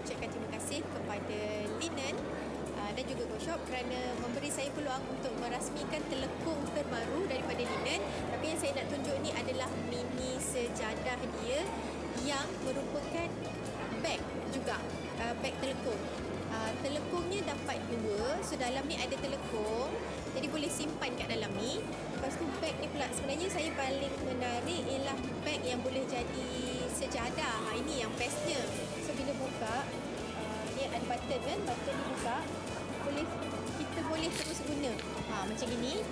ucapkan terima kasih kepada Linen dan juga Go Shop kerana memberi saya peluang untuk merasmikan telekung terbaru daripada Linen. Tapi yang saya nak tunjuk ni adalah mini sejadah dia yang merupakan beg juga, beg telekung. Telekungnya dapat dua, so dalam ni ada telekung, jadi boleh simpan kat dalam ni. Lepas tu beg ni pula, sebenarnya saya paling menarik ialah beg yang boleh jadi sejadah. Ini yang bestnya. So bila buka, dia ada button kan, button ni buka, kita boleh terus guna. Macam ini.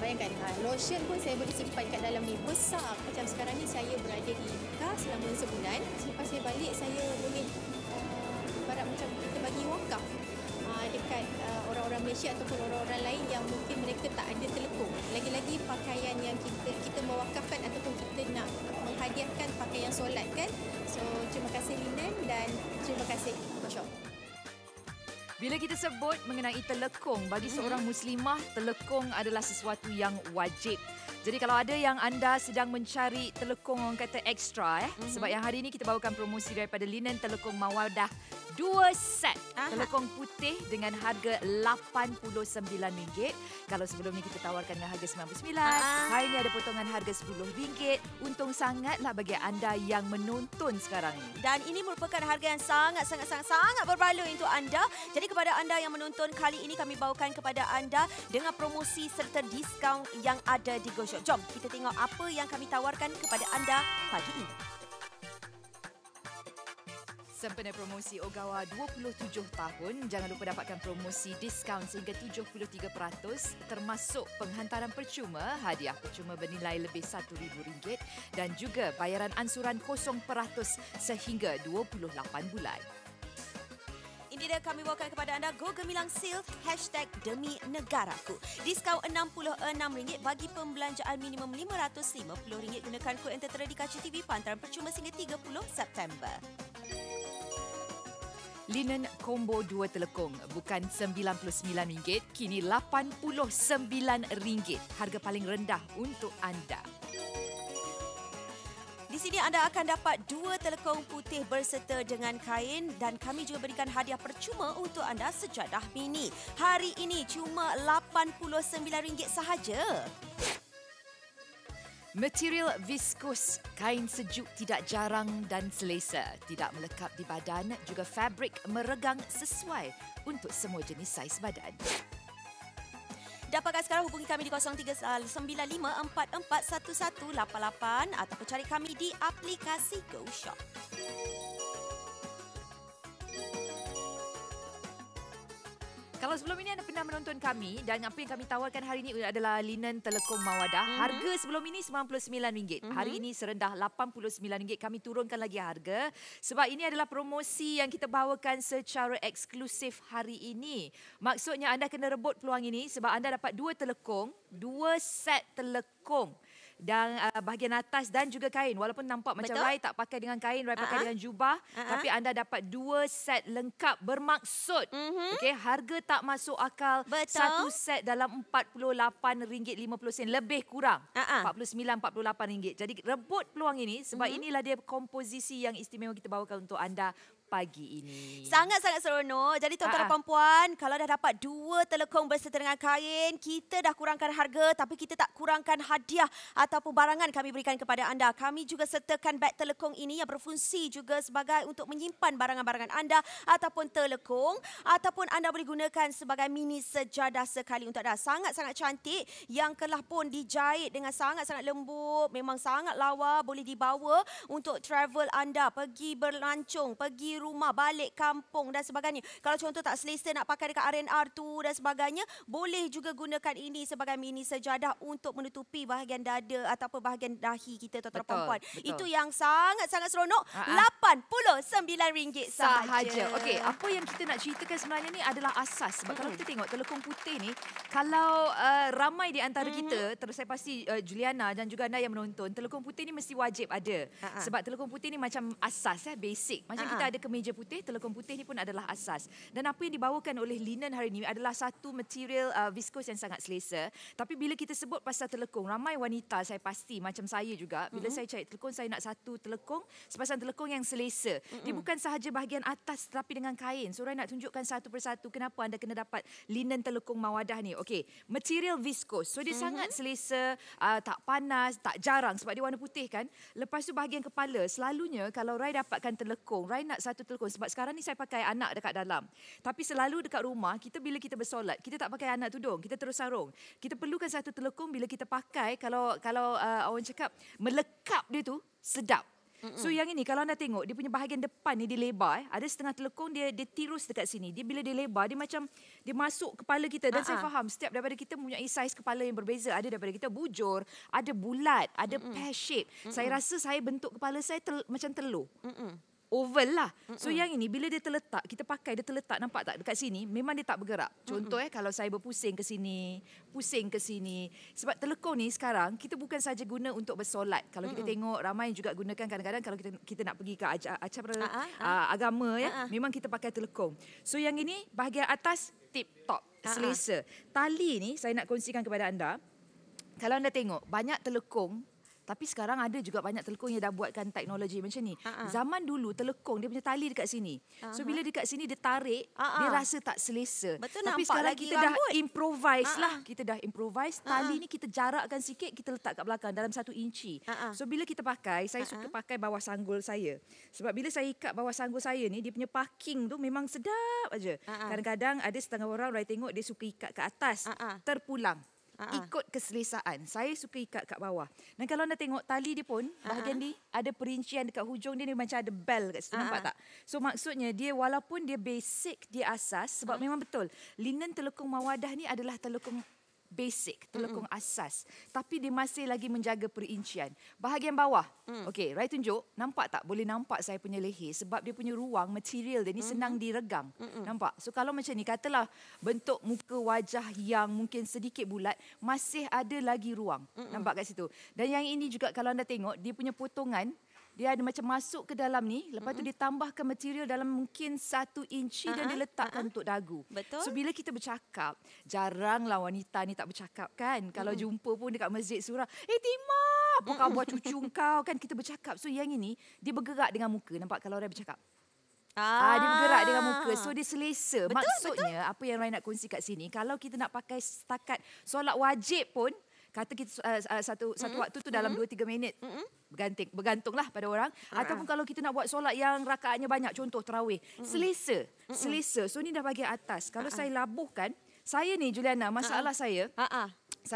Bayangkan, lotion pun saya boleh simpan kat dalam ni. Besar. Macam sekarang ni saya berada di Mekah selama sebulan. Selepas saya balik, saya boleh ibarat macam kita bagi wakaf dekat orang-orang Malaysia ataupun orang-orang lain yang mungkin mereka tak ada telekung. Lagi-lagi pakaian yang kita mewakafkan ataupun kita nak menghadiahkan pakaian solat kan. So terima kasih Linen dan terima kasih Go Shop. Bila kita sebut mengenai telekung, bagi seorang muslimah, telekung adalah sesuatu yang wajib. Jadi kalau ada yang anda sedang mencari telekung orang kata ekstra, sebab yang hari ini kita bawakan promosi daripada Linen Telekung Mawadah 2 set telekung putih dengan harga RM89. Kalau sebelum ni kita tawarkan dengan harga RM99, hari ini ada potongan harga RM10. Untung sangatlah bagi anda yang menonton sekarang ini. Dan ini merupakan harga yang sangat berbaloi untuk anda. Jadi kepada anda yang menonton kali ini, kami bawakan kepada anda dengan promosi serta diskaun yang ada di Go Shop. Jom kita tengok apa yang kami tawarkan kepada anda pagi ini. Sempena promosi Ogawa 27 tahun, jangan lupa dapatkan promosi diskaun sehingga 73% termasuk penghantaran percuma, hadiah percuma bernilai lebih RM1,000 dan juga bayaran ansuran 0% sehingga 28 bulan. Ini dia kami bawakan kepada anda Go Gemilang Sale #Demi Negaraku. Diskaun RM66 bagi pembelanjaan minimum RM550. Gunakan kod yang tertera di kaca TV, pantaran percuma sehingga 30 September. Linen Combo 2 telekung bukan RM99, kini RM89. Harga paling rendah untuk anda. Di sini anda akan dapat 2 telekung putih berserta dengan kain dan kami juga berikan hadiah percuma untuk anda sejadah mini. Hari ini cuma RM89 sahaja. Material viskus, kain sejuk tidak jarang dan selesa, tidak melekat di badan, juga fabrik meregang sesuai untuk semua jenis saiz badan. Dapatkan sekarang, hubungi kami di 0395441188 ataupun cari kami di aplikasi Go Shop. Kalau sebelum ini anda pernah menonton kami dan apa yang kami tawarkan hari ini adalah Linen Telekung Mawadah. Harga sebelum ini RM99. Hari ini serendah RM89. Kami turunkan lagi harga sebab ini adalah promosi yang kita bawakan secara eksklusif hari ini. Maksudnya anda kena rebut peluang ini sebab anda dapat 2 telekung, 2 set telekung. Dan bahagian atas dan juga kain. Walaupun nampak macam Rai tak pakai dengan kain, Rai pakai dengan jubah. Tapi anda dapat 2 set lengkap bermaksud. Okay, harga tak masuk akal. Betul. 1 set dalam RM48.50. Lebih kurang. RM49-48. Jadi rebut peluang ini sebab inilah dia komposisi yang istimewa kita bawakan untuk anda pagi ini. Sangat-sangat seronok. Jadi tuan-tuan dan puan-puan, kalau dah dapat 2 telekung berserta dengan kain, kita dah kurangkan harga tapi kita tak kurangkan hadiah ataupun barangan kami berikan kepada anda. Kami juga sertakan beg telekung ini yang berfungsi juga sebagai untuk menyimpan barangan-barangan anda ataupun telekung ataupun anda boleh gunakan sebagai mini sejadah sekali untuk anda. Sangat-sangat cantik yang telah pun dijahit dengan sangat-sangat lembut, memang sangat lawa, boleh dibawa untuk travel anda, pergi berlancung, pergi rumah, balik kampung dan sebagainya. Kalau contoh tak selesa nak pakai dekat R&R tu dan sebagainya, boleh juga gunakan ini sebagai mini sejadah untuk menutupi bahagian dada ataupun bahagian dahi kita tuan-tuan perempuan. Itu yang sangat-sangat seronok. RM89 sahaja. Okey, apa yang kita nak ceritakan sebenarnya ni adalah asas. Sebab kalau kita tengok telekung putih ni, kalau ramai di antara kita, terus saya pasti Juliana dan juga anda yang menonton, telekung putih ni mesti wajib ada. Sebab telekung putih ni macam asas, basic. Macam kita ada kemeja putih, telekung putih ni pun adalah asas. Dan apa yang dibawakan oleh linen hari ini adalah satu material viskos yang sangat selesa. Tapi bila kita sebut pasal telekung, ramai wanita saya pasti macam saya juga, bila saya cari telekung, saya nak satu telekung, sepasang telekung yang selesa. Dia bukan sahaja bahagian atas tetapi dengan kain. So, Rai nak tunjukkan satu persatu kenapa anda kena dapat linen telekung Mawadah ni. Okey, material viskos. So, dia sangat selesa, tak panas, tak jarang sebab dia warna putih kan. Lepas tu bahagian kepala, selalunya kalau Rai dapatkan telekung, Rai nak satu telekung sebab sekarang ni saya pakai anak dekat dalam. Tapi selalu dekat rumah, bila kita bersolat, kita tak pakai anak tudung, kita terus sarung. Kita perlukan satu telekung bila kita pakai, kalau orang cakap melekap dia tu sedap. So yang ini kalau anda tengok dia punya bahagian depan ni dia lebar, ada setengah telekung dia tirus dekat sini. Dia bila dia lebar dia macam dia masuk kepala kita dan saya faham setiap daripada kita mempunyai saiz kepala yang berbeza. Ada daripada kita bujur, ada bulat, ada pear shape. Saya rasa saya bentuk kepala saya macam telur. Oval lah. So yang ini bila dia terletak, kita pakai dia terletak, nampak tak dekat sini, memang dia tak bergerak. Contoh kalau saya berpusing ke sini, pusing ke sini. Sebab telekung ni sekarang kita bukan saja guna untuk bersolat. Kalau kita tengok ramai juga gunakan kadang-kadang kalau kita nak pergi ke acara agama ya, memang kita pakai telekung. So yang ini bahagian atas tip top, selesa. Tali ni saya nak kongsikan kepada anda. Kalau anda tengok banyak telekung, tapi sekarang ada juga banyak telekung yang dah buatkan teknologi macam ni. Zaman dulu telekung dia punya tali dekat sini. So bila dekat sini dia tarik, dia rasa tak selesa. Betul, tapi sekarang kita dah improvise lah. Kita dah improvise. Tali ni kita jarakkan sikit, kita letak kat belakang dalam 1 inci. So bila kita pakai, saya suka pakai bawah sanggul saya. Sebab bila saya ikat bawah sanggul saya ni, dia punya parking tu memang sedap aja. Kadang-kadang ada setengah orang Rai tengok dia suka ikat ke atas, terpulang. Ikut keselesaan. Saya suka ikat kat bawah. Dan kalau anda tengok tali dia pun, bahagian ni ada perincian dekat hujung dia, macam ada bell kat situ. Nampak tak? So maksudnya dia walaupun dia basic, dia asas, sebab memang betul. Linen telekung Mawadah ni adalah telekung basic, telekung asas. Tapi dia masih lagi menjaga perincian. Bahagian bawah. Okey, Rai tunjuk. Nampak tak? Boleh nampak saya punya leher sebab dia punya ruang, material dia ni senang diregang. Nampak? So kalau macam ni, katalah bentuk muka wajah yang mungkin sedikit bulat, masih ada lagi ruang. Nampak kat situ. Dan yang ini juga kalau anda tengok, dia punya potongan, dia ada macam masuk ke dalam ni, lepas tu dia tambahkan material dalam mungkin 1 inci dan dia letakkan untuk dagu. Betul. So bila kita bercakap, jaranglah wanita ni tak bercakap kan. Kalau jumpa pun dekat masjid surah, Tima, apa khabar cucu kau kan, kita bercakap. So yang ini, dia bergerak dengan muka. Nampak kalau orang bercakap? Dia bergerak dengan muka. So dia selesa. Betul, Maksudnya, apa yang Rai nak kongsi kat sini, kalau kita nak pakai setakat solat wajib pun, kata kita satu waktu tu dalam 2-3 minit. Bergantunglah pada orang. Ataupun kalau kita nak buat solat yang rakaatnya banyak, contoh tarawih. Selesa. Selesa. So ni dah bahagian atas. Kalau saya labuhkan, saya ni Juliana, masalah saya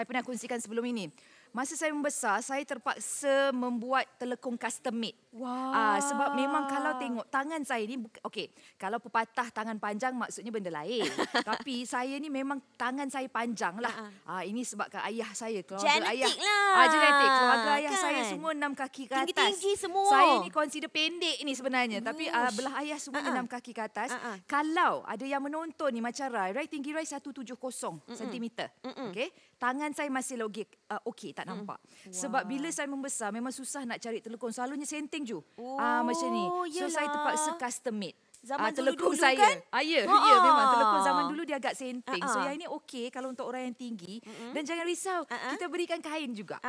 pernah kongsikan sebelum ini. Masa saya membesar, saya terpaksa membuat telekung custom made. Wow. Sebab memang kalau tengok tangan saya ni, okey, kalau pepatah tangan panjang maksudnya benda lain. Tapi saya ni memang tangan saya panjang lah. Ini sebabkan ayah saya, keluarga ayah. Genetik lah. Genetik. Keluarga ayah kan? saya semua 6 kaki ke atas. Tinggi-tinggi semua. Saya ni consider pendek ni sebenarnya. Tapi belah ayah semuanya 6 kaki ke atas. Kalau ada yang menonton ni macam Rai tinggi Rai 170 cm. Okey. Tangan saya masih okey, tak nampak. Sebab bila saya membesar, memang susah nak cari telekung. Selalunya senting je. Macam ni. So, saya terpaksa custom made. Zaman telekung dulu-dulu saya. kan? Ya, memang. Telekung zaman dulu dia agak senting. So, yang ini okey kalau untuk orang yang tinggi. Dan jangan risau, kita berikan kain juga.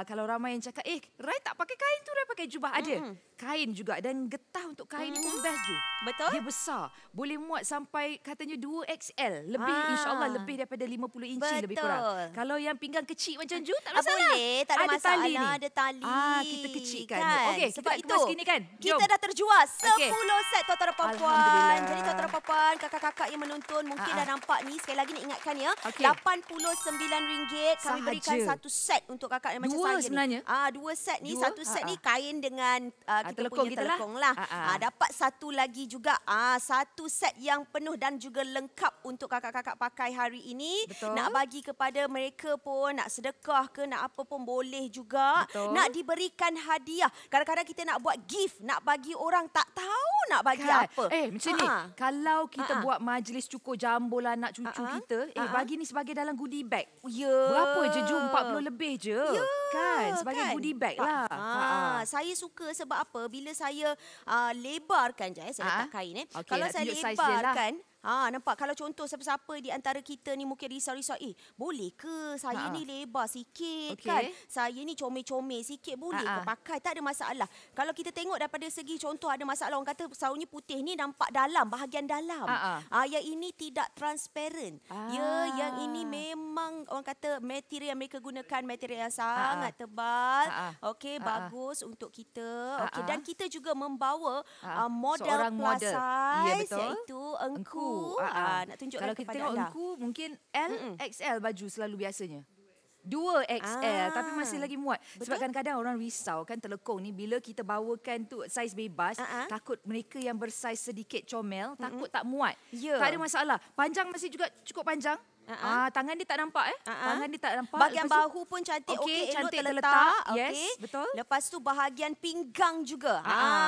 Kalau ramai yang cakap, Rai tak pakai kain tu, Rai pakai jubah. Ada. Kain juga. Dan getah untuk kain pun best je. Betul. Dia besar. Boleh muat sampai katanya 2XL. Lebih, insyaAllah lebih daripada 50 inci lebih kurang. Kalau yang pinggang kecil macam Ju, tak masalah. Boleh, tak ada masalah. Tali ni. Ada tali. Kita kecilkan. Kan? Okey, sebab kita itu sini kan. Kita dah terjual 10 set tuan-tuan perempuan. Alhamdulillah. Jadi tuan-tuan perempuan, kakak-kakak yang menonton mungkin dah nampak ni. Sekali lagi nak ingatkan ya. RM89 kami berikan satu set untuk kakak yang macam saya ni. Sebenarnya. 2 set ni. Satu set ni kain dengan kita telekung punya kita lah. telekung lah. Dapat satu lagi juga. Satu set yang penuh dan juga lengkap untuk kakak-kakak pakai hari ini. Betul. Nak bagi kepada mereka pun, nak sedekah ke, nak apa pun boleh juga. Betul. Nak diberikan hadiah. Kadang-kadang kita nak buat gift, nak bagi orang tak tahu nak bagi kan? apa. apa? Macam ni. Kalau kita buat majlis cukur jambul anak cucu kita, bagi ni sebagai dalam goodie bag. Berapa je Ju? 40 lebih je. Kan? Sebagai goodie bag lah. Saya suka sebab apa? Bila saya lebarkan je, saya letak kain. Okay, kalau saya lebarkan, nampak kalau contoh siapa-siapa di antara kita ni mungkin risau-risau, boleh ke saya ni lebar sikit kan? Saya ni comel-comel sikit, boleh ke pakai? Tak ada masalah. Kalau kita tengok daripada segi contoh ada masalah, orang kata saungi putih ni nampak dalam, bahagian dalam. Yang ini tidak transparent. Yang ini memang orang kata material yang mereka gunakan material yang sangat tebal. Okey, bagus untuk kita. Okey, dan kita juga membawa model plus size iaitu engku. Nak tunjukkan kalau kita kepada tengok anda. engku mungkin L, XL baju selalu biasanya. 2 XL tapi masih lagi muat. Betul? Sebab kadang-kadang orang risau kan telekong ni bila kita bawakan tu saiz bebas, takut mereka yang bersaiz sedikit comel, takut tak muat. Tak ada masalah. Panjang masih juga cukup panjang. Tangan dia tak nampak Tangan dia tak nampak. Bahagian bahu pun cantik, cantik elok terletak. Yes, betul. Lepas tu bahagian pinggang juga.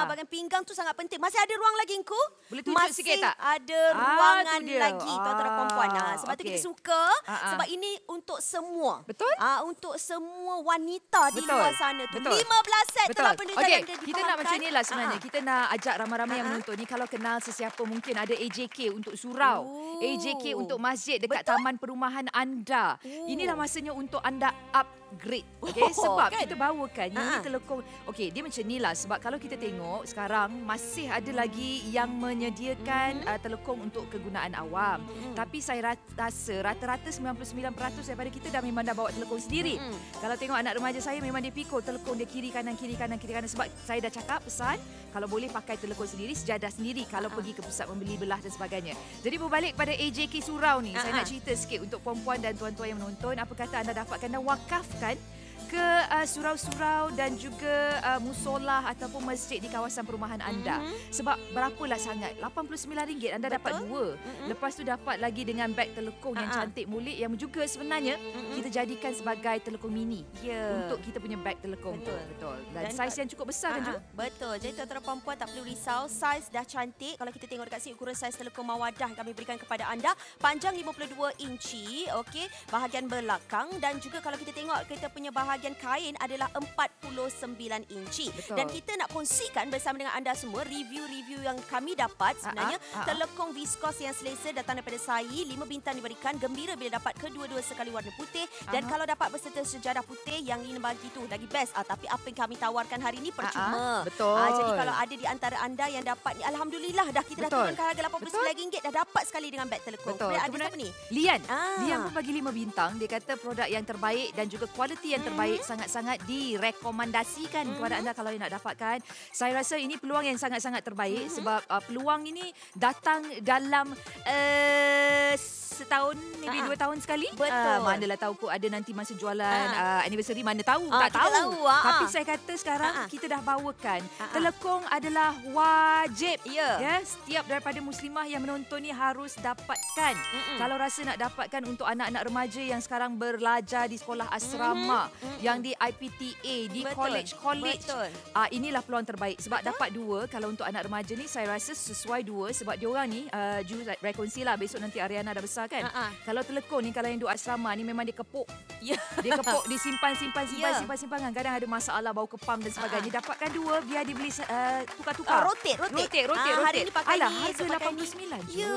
Bahagian pinggang tu sangat penting. Masih ada ruang lagi engku? Boleh tunjuk sikit tak? Ada ruangan lagi tuan-tuan dan puan. Sebab tu kita suka sebab ini untuk semua. Betul? Untuk semua wanita di luar sana tu. Betul. 15 set telah penjualan yang kita nak macam ni lah sebenarnya. Kita nak ajak ramai-ramai yang menonton ni kalau kenal sesiapa mungkin ada AJK untuk surau. AJK untuk masjid dekat taman perumahan anda. Inilah masanya untuk anda upgrade. Sebab kita bawakan yang ni telekong. Dia macam ni lah. Sebab kalau kita tengok sekarang masih ada lagi yang menyediakan telekong untuk kegunaan awam. Tapi saya rasa rata-rata 99% daripada kita memang dah bawa telekong sendiri. Kalau tengok anak remaja saya memang dia pikul telekong dia kiri kanan. Sebab saya dah cakap pesan kalau boleh pakai telekong sendiri, sejadah sendiri kalau pergi ke pusat membeli belah dan sebagainya. Jadi berbalik pada AJK Surau ni, saya nak cerita sikit untuk puan-puan dan tuan-tuan yang menonton. Apa kata anda dapatkan dan wakafkan ke surau-surau dan juga musolah ataupun masjid di kawasan perumahan anda. Sebab berapalah sangat? RM89 anda dapat 2. Lepas tu dapat lagi dengan beg telekong yang cantik mulik yang juga sebenarnya kita jadikan sebagai telekong mini untuk kita punya beg telekong. Betul. Dan saiz yang cukup besar kan Ju? Betul. Jadi tuan-tuan dan puan-puan tak perlu risau. Saiz dah cantik. Kalau kita tengok dekat sini ukuran saiz telekong mawadah yang kami berikan kepada anda. Panjang 52 inci. Bahagian belakang. Dan juga kalau kita tengok kita punya bahagian kain adalah 49 inci. Betul. Dan kita nak kongsikan bersama dengan anda semua review-review yang kami dapat sebenarnya. Telekong viskos yang selesa datang daripada Sai. 5 bintang diberikan. Gembira bila dapat kedua-dua sekali warna putih. Dan kalau dapat berserta sejadah putih yang Lina bagi tu lagi best. Tapi apa yang kami tawarkan hari ini percuma. Betul. Jadi kalau ada di antara anda yang dapat ni, alhamdulillah dah kita dah turunkan harga RM89 dah dapat sekali dengan beg telekong. Betul. Ada siapa ni? Lian. Lian pun bagi 5 bintang. Dia kata produk yang terbaik dan juga kualiti yang terbaik sangat-sangat direkomendasikan kepada anda kalau nak dapatkan. Saya rasa ini peluang yang sangat-sangat terbaik sebab peluang ini datang dalam setahun, maybe 2 tahun sekali. Betul. Manalah tahu kot ada nanti masa jualan anniversary, mana tahu, tak kita tahu. Tapi saya kata sekarang kita dah bawakan. Telekong adalah wajib. Setiap daripada muslimah yang menonton ni harus dapatkan. Kalau rasa nak dapatkan untuk anak-anak remaja yang sekarang belajar di sekolah asrama, yang di IPTA, di college-college. Inilah peluang terbaik sebab dapat 2. Kalau untuk anak remaja ni saya rasa sesuai 2 sebab diorang ni rekonsili lah besok nanti Ariana dah besar kan. Kalau telekong ni kalau yang duduk asrama ni memang dia kepuk. Dia kepuk, disimpan. Kadang-kadang ada masalah bau kepam dan sebagainya. Dapatkan 2 biar dia beli tukar-tukar. Rotate. Hari ni pakai ni, harga RM89 je.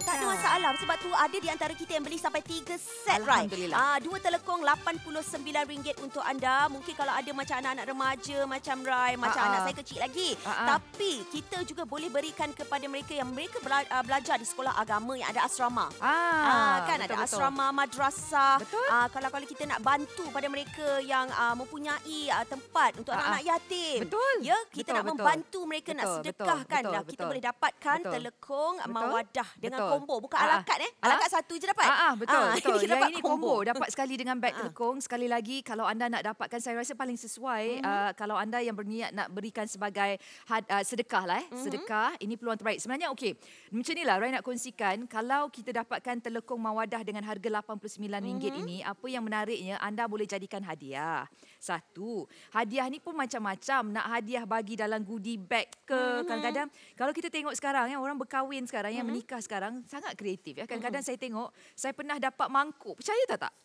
Tak ada masalah sebab tu ada di antara kita yang beli sampai 3 set, right? Alhamdulillah. 2 telekong RM89 untuk anda. Mungkin kalau ada macam anak-anak remaja, macam Rai, macam anak saya kecil lagi. Tapi kita juga boleh berikan kepada mereka yang mereka belajar di sekolah agama yang ada asrama. Kan ada asrama, madrasah. Kalau kita nak bantu pada mereka yang mempunyai tempat untuk anak-anak yatim. Kita nak membantu mereka, nak sedekahkan. Kita boleh dapatkan telekong mawadah dengan combo. Bukan ala kad. Ala kad satu je dapat. Betul. Yang ini combo. Dapat sekali dengan beg telekong. Sekali lagi kalau kalau anda nak dapatkan, saya rasa paling sesuai kalau anda yang berniat nak berikan sebagai sedekah lah. Sedekah, ini peluang terbaik. Sebenarnya okey, macam ni lah Rai nak kongsikan, kalau kita dapatkan telekung mawadah dengan harga RM89 ini, apa yang menariknya, anda boleh jadikan hadiah. Satu, hadiah ni pun macam-macam. Nak hadiah bagi dalam goodie bag ke, kadang-kadang kalau kita tengok sekarang orang berkahwin sekarang, yang menikah sekarang sangat kreatif ya. Kadang-kadang saya tengok, saya pernah dapat mangkuk. Percaya tak?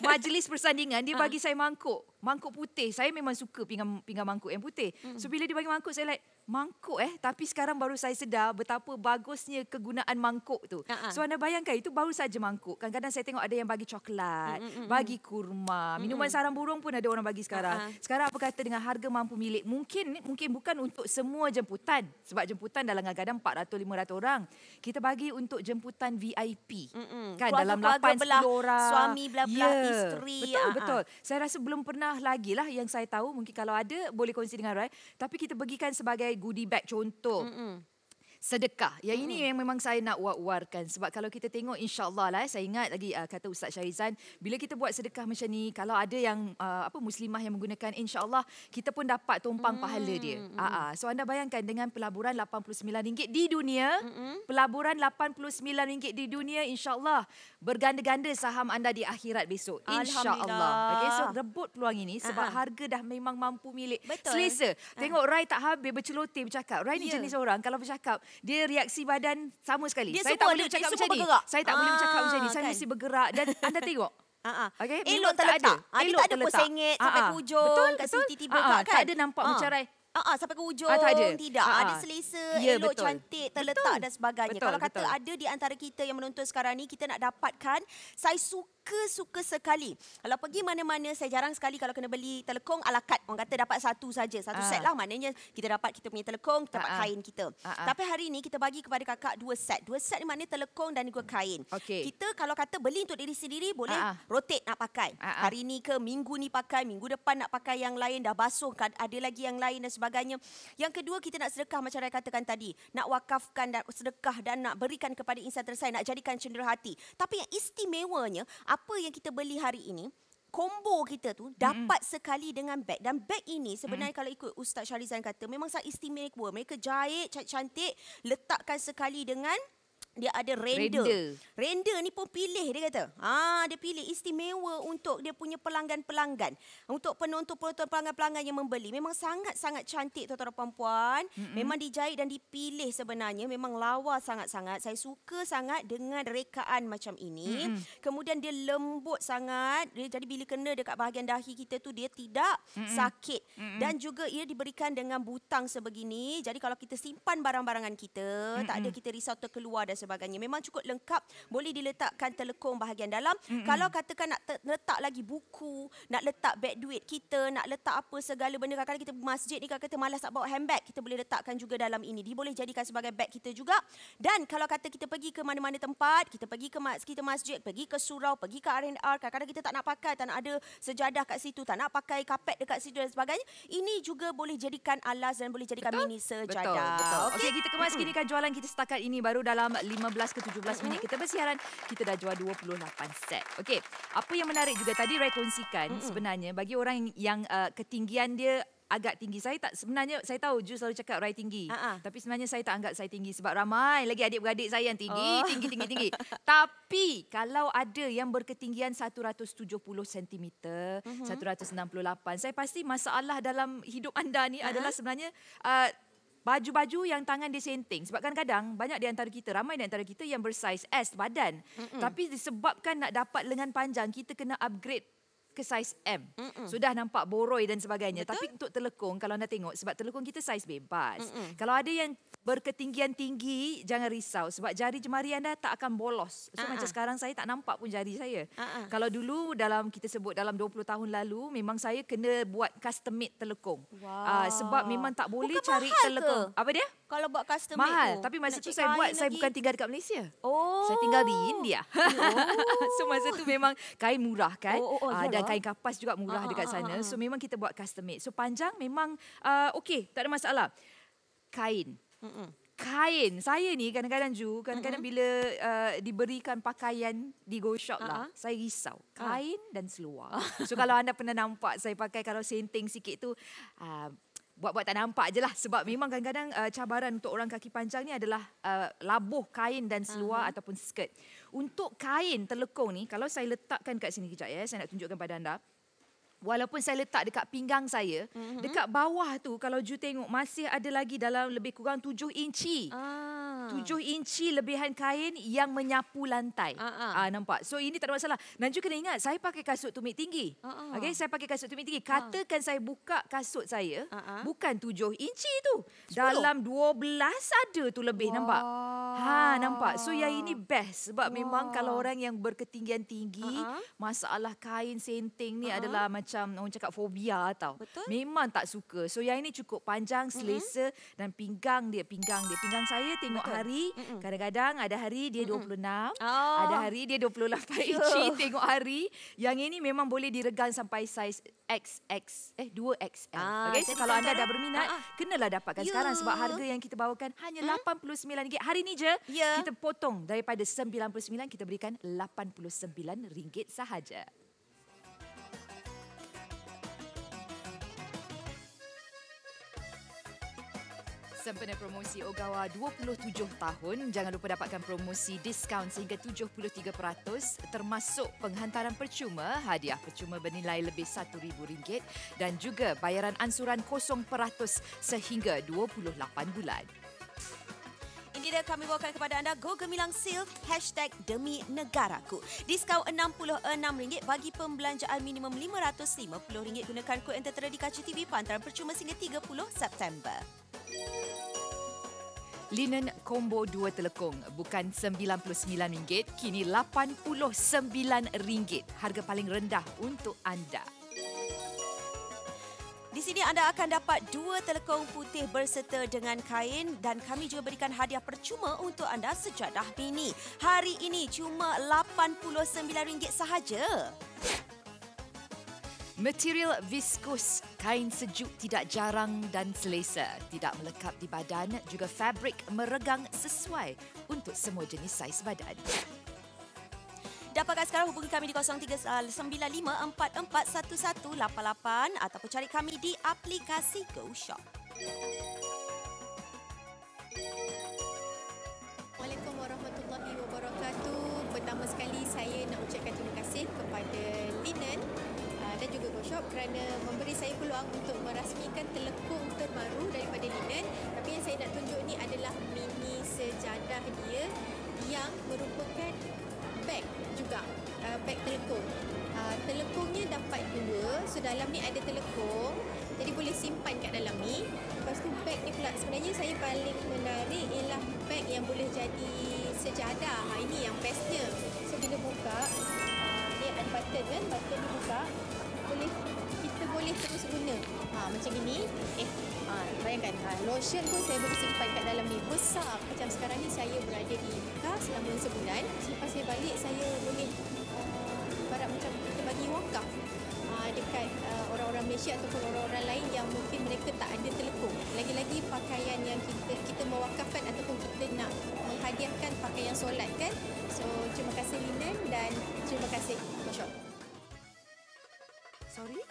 Majlis persandingan dia bagi saya mangkuk putih. Saya memang suka pinggan mangkuk yang putih. So bila dia bagi mangkuk, saya like, mangkuk tapi sekarang baru saya sedar betapa bagusnya kegunaan mangkuk tu. So anda bayangkan, itu baru saja mangkuk. Kadang-kadang saya tengok ada yang bagi coklat, bagi kurma, minuman sarang burung pun ada orang bagi sekarang. Sekarang apa kata dengan harga mampu milik, mungkin bukan untuk semua jemputan, sebab jemputan dalam kadang-kadang 400-500 orang. Kita bagi untuk jemputan VIP. Kan dalam 8-10 orang. Suami belah-belah, isteri. Betul. Saya rasa belum pernah lagi lah yang saya tahu. Mungkin kalau ada boleh kongsi dengan Rai. Tapi kita bagikan sebagai goodie bag contoh. Sedekah. Yang ini yang memang saya nak war-warkan. Sebab kalau kita tengok, insyaAllah lah, saya ingat lagi kata Ustaz Syarizan, bila kita buat sedekah macam ni, kalau ada yang muslimah yang menggunakan, insyaAllah kita pun dapat tumpang pahala dia. So anda bayangkan dengan pelaburan RM89 di dunia, pelaburan RM89 di dunia, insyaAllah berganda-ganda saham anda di akhirat besok. InsyaAllah. Okay, so rebut peluang ini sebab harga dah memang mampu milik. Selesa. Tengok Rai tak habis berceloteh bercakap. Rai ni jenis orang kalau bercakap, dia reaksi badan sama sekali. Dia saya semua, tak boleh bercakap macam ni. Saya tak boleh bercakap macam ni. Saya mesti bergerak dan anda tengok. Okay, elok terletak. Dia tak ada pun sengit sampai ke ujung. Betul. Kasi tiba-tiba kan. Tak ada nampak macam Rai. Sampai ke ujung. Tak ada. Tidak. Ada selesa, elok, cantik, terletak dan sebagainya. Kalau kata betul. ada di antara kita yang menonton sekarang ni, kita nak dapatkan, saya suka sekali. Kalau pergi mana-mana, saya jarang sekali kalau kena beli telekong ala kad. Orang kata dapat satu saja. Satu set lah. Maknanya kita dapat kita punya telekong, kita dapat kain kita. Tapi hari ni kita bagi kepada kakak 2 set. 2 set ni maknanya telekong dan juga kain. Kita kalau kata beli untuk diri sendiri, boleh rotate nak pakai. Hari ni ke, minggu ni pakai, minggu depan nak pakai yang lain, dah basuh, ada lagi yang lain dan sebagainya. Yang kedua, kita nak sedekah macam saya katakan tadi. Nak wakafkan dan sedekah dan nak berikan kepada insan tersayang, nak jadikan cenderia hati. Tapi yang istimewanya, apa yang kita beli hari ini, combo kita tu dapat sekali dengan beg. Dan beg ini sebenarnya kalau ikut Ustaz Syarizan kata, memang sangat istimewa. Mereka jahit cantik-cantik, letakkan sekali dengan dia ada render. Render ni pun pilih dia kata. Dia pilih istimewa untuk dia punya pelanggan-pelanggan. Untuk penonton pelanggan-pelanggan yang membeli. Memang sangat-sangat cantik tuan-tuan dan puan-puan. Memang dijahit dan dipilih sebenarnya. Memang lawa sangat-sangat. Saya suka sangat dengan rekaan macam ini. Kemudian dia lembut sangat. Jadi bila kena dekat bahagian dahi kita tu, dia tidak sakit. Dan juga ia diberikan dengan butang sebegini. Jadi kalau kita simpan barang-barangan kita, tak ada kita risau terkeluar dan sebagainya. Memang cukup lengkap, boleh diletakkan telekong bahagian dalam. Kalau katakan nak letak lagi buku, nak letak beg duit kita, nak letak apa segala benda, kadang-kadang kita masjid ni, kalau kata malas nak bawa handbag, kita boleh letakkan juga dalam ini. Dia boleh jadikan sebagai beg kita juga. Dan kalau kata kita pergi ke mana-mana tempat, kita pergi ke masjid, pergi ke surau, pergi ke R&R, kadang-kadang kita tak nak pakai, tak nak ada sejadah kat situ, tak nak pakai kapet dekat situ dan sebagainya. Ini juga boleh jadikan alas dan boleh jadikan mini sejadah. Betul. Okey, kita kemas kinikan jualan kita setakat ini baru dalam 15 ke 17 minit kita bersiaran, kita dah jual 28 set. Okey, apa yang menarik juga tadi Rai kongsikan, sebenarnya bagi orang yang ketinggian dia agak tinggi. Saya tahu Ju selalu cakap Rai tinggi. Tapi sebenarnya saya tak anggap saya tinggi sebab ramai lagi adik-beradik saya yang tinggi. Tapi kalau ada yang berketinggian 170 cm, 168, saya pasti masalah dalam hidup anda ni adalah sebenarnya baju-baju yang tangan dia senting. Sebab kadang-kadang banyak di antara kita, ramai di antara kita yang bersaiz S badan. Tapi disebabkan nak dapat lengan panjang, kita kena upgrade ke saiz M. Sudah nampak boroi dan sebagainya. Betul? Tapi untuk telekung, kalau anda tengok, sebab telekung kita saiz bebas. Kalau ada yang berketinggian tinggi, jangan risau. Sebab jari jemari anda tak akan bolos. So macam sekarang saya tak nampak pun jari saya. Kalau dulu kita sebut dalam 20 tahun lalu, memang saya kena buat custom made telekung. Sebab memang tak boleh bukan cari telekung. Apa dia? Kalau buat custom made mahal. tu. Tapi masa tu saya buat, saya bukan tinggal dekat Malaysia. Saya tinggal di India. So masa tu memang kain murah kan. Dan kain kapas juga murah dekat sana. So memang kita buat custom made. So panjang memang okey, tak ada masalah. Kain. kain. Saya ni kadang-kadang bila diberikan pakaian di Go Shop lah, saya risau. Kain dan seluar. So kalau anda pernah nampak saya pakai, kalau senting sikit tu, buat-buat tak nampak je lah. Sebab memang kadang-kadang cabaran untuk orang kaki panjang ni adalah labuh kain dan seluar ataupun skirt. Untuk kain telekung ni, kalau saya letakkan kat sini kejap ya, saya nak tunjukkan pada anda. Walaupun saya letak dekat pinggang saya, dekat bawah tu kalau you tengok masih ada lagi dalam lebih kurang 7 inci. 7 inci lebihan kain yang menyapu lantai. Nampak? So ini tak ada masalah. Dan you kena ingat, saya pakai kasut tumit tinggi. Okay, saya pakai kasut tumit tinggi. Katakan saya buka kasut saya, bukan 7 inci tu. 10. Dalam 12 ada tu lebih, nampak? Nampak? So yang ini best. Sebab memang kalau orang yang berketinggian tinggi, masalah kain senting ni adalah macam orang cakap fobia tau. Betul. Memang tak suka. So yang ini cukup panjang, selesa dan pinggang saya tengok hari, kadang-kadang ada hari dia 26, ada hari dia 28 inci tengok hari. Yang ini memang boleh diregang sampai saiz XX, 2XL. Okay, so kalau anda dah berminat, kenalah dapatkan sekarang sebab harga yang kita bawakan hanya RM89. Hari ni je kita potong daripada RM99, kita berikan RM89 sahaja. Sempena promosi Ogawa 27 tahun, jangan lupa dapatkan promosi diskaun sehingga 73% termasuk penghantaran percuma, hadiah percuma bernilai lebih RM1,000 dan juga bayaran ansuran 0% sehingga 28 bulan. Ini dia kami bawakan kepada anda Go Gemilang Silk #Demi Negaraku. Diskaun RM66 bagi pembelanjaan minimum RM550. Gunakan kod yang tertera di kaca TV, pantaran percuma sehingga 30 September. Linen combo 2 telekung bukan RM99, kini RM89. Harga paling rendah untuk anda. Di sini anda akan dapat 2 telekung putih berserta dengan kain dan kami juga berikan hadiah percuma untuk anda sejadah mini. Hari ini cuma RM89 sahaja. Material viskus, kain sejuk tidak jarang dan selesa, tidak melekat di badan, juga fabrik meregang sesuai untuk semua jenis saiz badan. Dapatkan sekarang, hubungi kami di 0395441188 ataupun cari kami di aplikasi Go Shop. Assalamualaikum warahmatullahi wabarakatuh. Pertama sekali saya nak ucapkan terima kasih kepada Linen dan juga Go Shop kerana memberi saya peluang untuk merasmikan telekung terbaru daripada Linen. Tapi yang saya nak tunjuk ni adalah mini sejadah dia yang merupakan beg juga, beg telekung. Telekungnya dapat 2, so dalam ni ada telekung, jadi boleh simpan kat dalam ni. Lepas tu beg ni pula sebenarnya saya paling menarik ialah beg yang boleh jadi sejadah. Ini yang bestnya. So bila buka, dia ada button kan, button ni buka, kita boleh terus guna. Macam ini. Bayangkan, lotion pun saya boleh simpan kat dalam ni. Besar. Macam sekarang ni saya berada di Mekah selama sebulan. Selepas saya balik, saya boleh ibarat macam kita bagi wakaf dekat orang-orang Malaysia ataupun orang-orang lain yang mungkin mereka tak ada telekung. Lagi-lagi pakaian yang kita mewakafkan ataupun kita nak menghadiahkan pakaian solat kan. So, terima kasih Linen dan terima kasih Go Shop. Sorry?